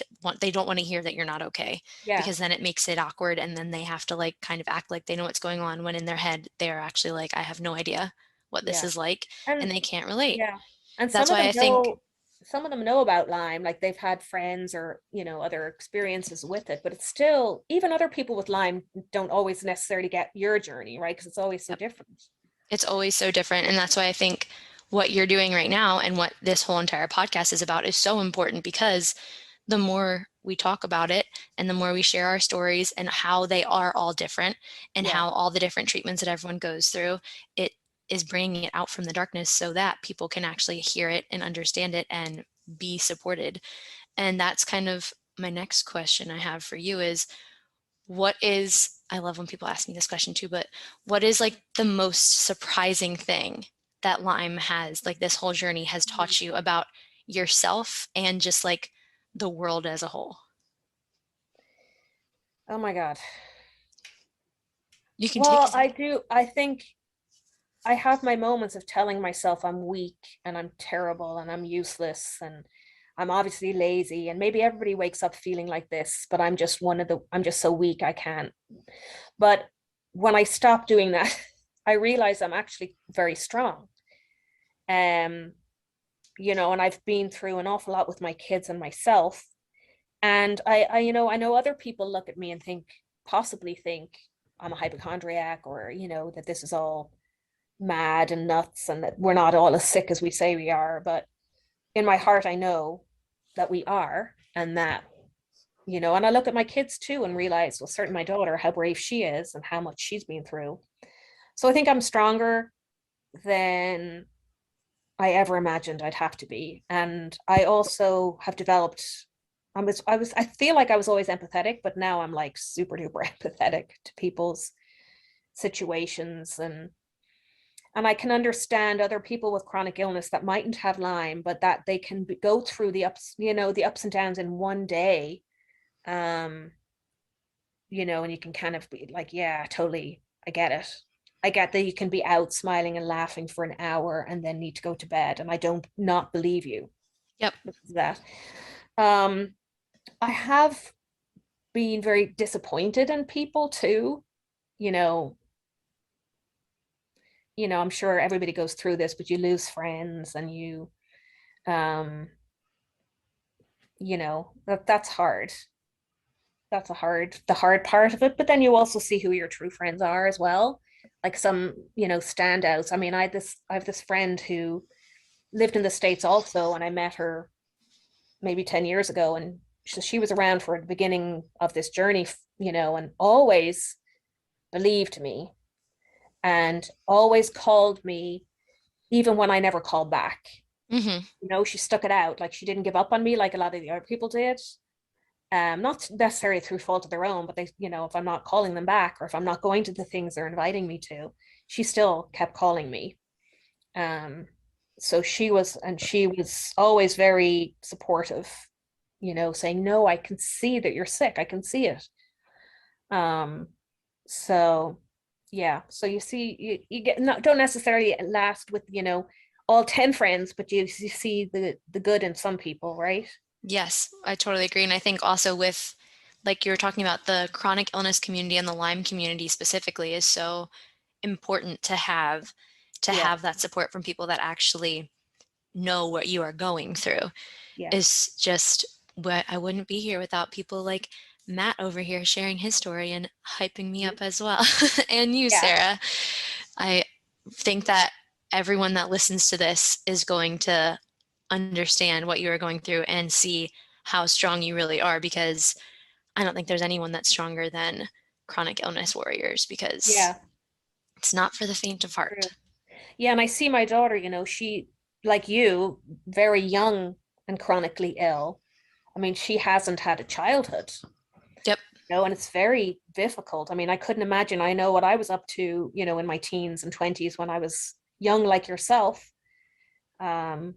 they don't want to hear that you're not okay. Because then it makes it awkward. And then they have to like kind of act like they know what's going on, when in their head, they're actually like, I have no idea what this is like, and they can't relate. And that's why I think some of them know about Lyme, like they've had friends or other experiences with it, but it's still, even other people with Lyme don't always necessarily get your journey, right? Because it's always so different. It's always so different. And that's why I think what you're doing right now and what this whole entire podcast is about is so important, because the more we talk about it and the more we share our stories and how they are all different and how all the different treatments that everyone goes through, it is bringing it out from the darkness so that people can actually hear it and understand it and be supported. And that's kind of my next question I have for you is, I love when people ask me this question too, but what is like the most surprising thing that Lyme has, like this whole journey has taught you about yourself and just like the world as a whole? Oh my God. You can I think I have my moments of telling myself I'm weak and I'm terrible and I'm useless and I'm obviously lazy, and maybe everybody wakes up feeling like this, but I'm just so weak I can't. But when I stop doing that, I realize I'm actually very strong. And I've been through an awful lot with my kids and myself. And I know other people look at me and possibly think I'm a hypochondriac, or, that this is all mad and nuts and that we're not all as sick as we say we are. But in my heart, I know that we are, and that, and I look at my kids too and realize, well, certainly my daughter, how brave she is and how much she's been through. So I think I'm stronger than I ever imagined I'd have to be. And I also have developed, I feel like I was always empathetic, but now I'm like super duper empathetic to people's situations, and I can understand other people with chronic illness that mightn't have Lyme, but that they can go through the ups and downs in one day. And you can kind of be like, yeah, totally, I get it. I get that you can be out smiling and laughing for an hour and then need to go to bed, and I don't not believe you. Yep. That. I have been very disappointed in people too. I'm sure everybody goes through this, but you lose friends and that's hard. That's the hard part of it. But then you also see who your true friends are as well. Like some, standouts. I mean, I have this friend who lived in the States also, and I met her maybe 10 years ago, and she was around for the beginning of this journey, and always believed me. and always called me even when I never called back. Mm-hmm. You know, she stuck it out. Like, she didn't give up on me like a lot of the other people did. Not necessarily through fault of their own, but they, you know, if I'm not calling them back, or if I'm not going to the things they're inviting me to, she still kept calling me. So she was always very supportive, you know, saying, no, I can see that you're sick. I can see it. So yeah, so you see, you get don't necessarily last with, you know, all 10 friends, but you see the good in some people, right? Yes, I totally agree. And I think also with, like you were talking about, the chronic illness community and the Lyme community specifically is so important to have that support from people that actually know what you are going through. Yeah. Is just what I wouldn't be here without people like Matt over here sharing his story and hyping me up as well. And you, Sarah. I think that everyone that listens to this is going to understand what you are going through and see how strong you really are, because I don't think there's anyone that's stronger than chronic illness warriors, because it's not for the faint of heart. True. Yeah, and I see my daughter, you know, she, like you, very young and chronically ill. I mean, she hasn't had a childhood. Yep. You know, and it's very difficult. I mean, I couldn't imagine. I know what I was up to, you know, in my teens and 20s when I was young like yourself. And,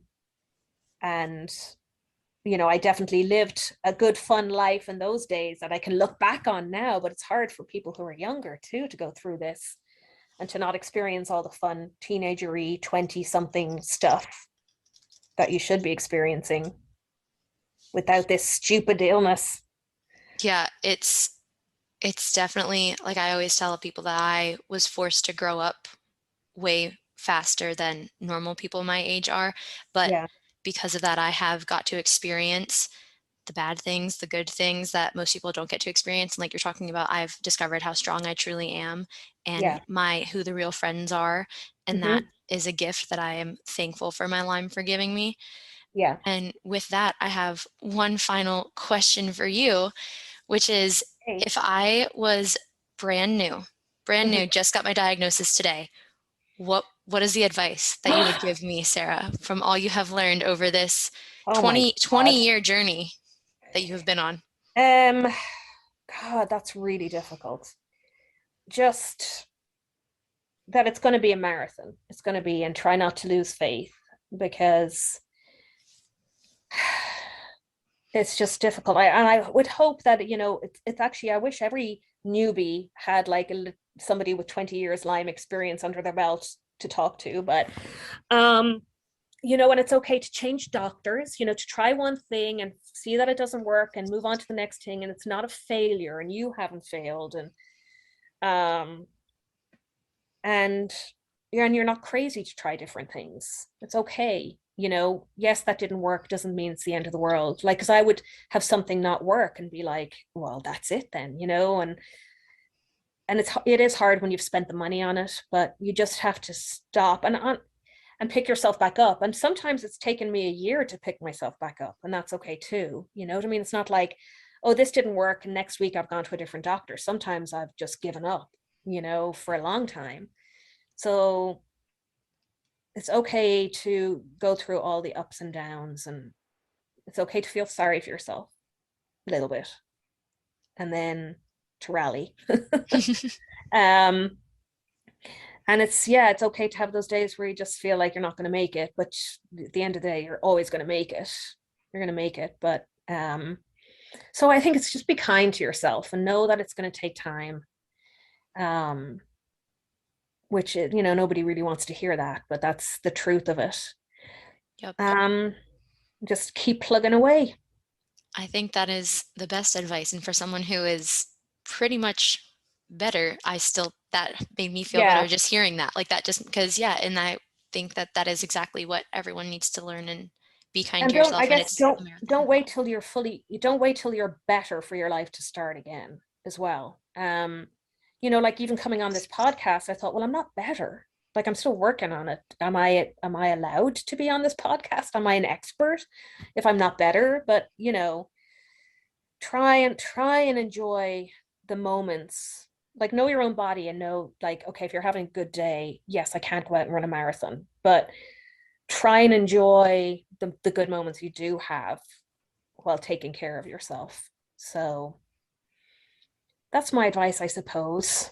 you know, I definitely lived a good, fun life in those days that I can look back on now, but it's hard for people who are younger too to go through this and to not experience all the fun teenagery 20-something stuff that you should be experiencing without this stupid illness. Yeah, it's definitely, like I always tell people, that I was forced to grow up way faster than normal people my age are, but because of that, I have got to experience the bad things, the good things that most people don't get to experience. And like you're talking about, I've discovered how strong I truly am, and who the real friends are. And that is a gift that I am thankful for my Lyme for giving me. Yeah. And with that, I have one final question for you, which is, if I was brand new, just got my diagnosis today, what is the advice that you would give me, Sarah, from all you have learned over this 20-year journey that you have been on? God, that's really difficult. Just that it's going to be a marathon. It's going to be, and try not to lose faith, because it's just difficult. I would hope that, you know, it's actually, I wish every newbie had like somebody with 20 years Lyme experience under their belt to talk to, but you know, and it's okay to change doctors, you know, to try one thing and see that it doesn't work and move on to the next thing, and it's not a failure and you haven't failed, and you're not crazy to try different things. It's okay. You know, yes, that didn't work doesn't mean it's the end of the world. Like, because I would have something not work and be like, well, that's it then, you know, and it is hard when you've spent the money on it, but you just have to stop and pick yourself back up. And sometimes it's taken me a year to pick myself back up, and that's okay too. You know what I mean? It's not like, oh, this didn't work and next week I've gone to a different doctor. Sometimes I've just given up, you know, for a long time. So it's okay to go through all the ups and downs, and it's okay to feel sorry for yourself a little bit, and then to rally. And it's okay to have those days where you just feel like you're not going to make it, but at the end of the day, you're always going to make it. You're going to make it. But so I think it's just be kind to yourself and know that it's going to take time. Which, you know, nobody really wants to hear that, but that's the truth of it. Yep. Just keep plugging away. I think that is the best advice. And for someone who is pretty much better, that made me feel better just hearing that, like that, just because, and I think that is exactly what everyone needs to learn, and be kind to yourself. I guess don't wait till you're better for your life to start again as well. You know, like even coming on this podcast, I thought, well, I'm not better. Like, I'm still working on it. Am I allowed to be on this podcast? Am I an expert if I'm not better? But, you know, try and enjoy the moments like know your own body and know like, okay, if you're having a good day, yes, I can't go out and run a marathon, but try and enjoy the good moments you do have while taking care of yourself. So that's my advice, I suppose.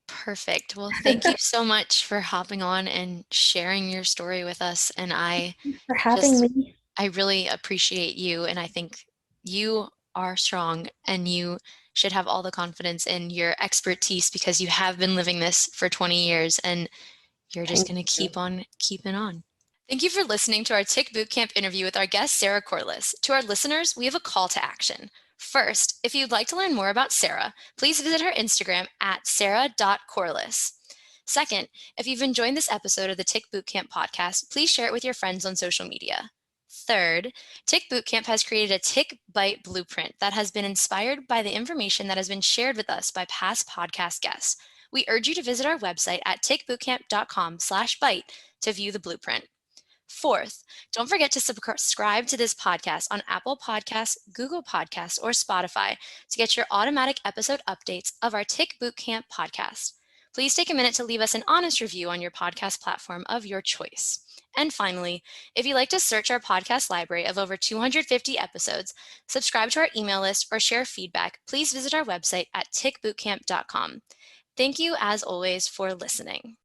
Perfect. Well, thank you so much for hopping on and sharing your story with us. And For having me. I really appreciate you. And I think you are strong and you should have all the confidence in your expertise because you have been living this for 20 years and you're just going to keep on keeping on. Thank you for listening to our Tick Bootcamp interview with our guest, Sarah Corlis. To our listeners, we have a call to action. First, if you'd like to learn more about Sarah, please visit her Instagram at sarah.corlis. Second, if you've enjoyed this episode of the Tick Bootcamp podcast, please share it with your friends on social media. Third, Tick Bootcamp has created a Tick Bite blueprint that has been inspired by the information that has been shared with us by past podcast guests. We urge you to visit our website at tickbootcamp.com/bite to view the blueprint. Fourth, don't forget to subscribe to this podcast on Apple Podcasts, Google Podcasts, or Spotify to get your automatic episode updates of our Tick Bootcamp podcast. Please take a minute to leave us an honest review on your podcast platform of your choice. And finally, if you'd like to search our podcast library of over 250 episodes, subscribe to our email list, or share feedback, please visit our website at tickbootcamp.com. Thank you, as always, for listening.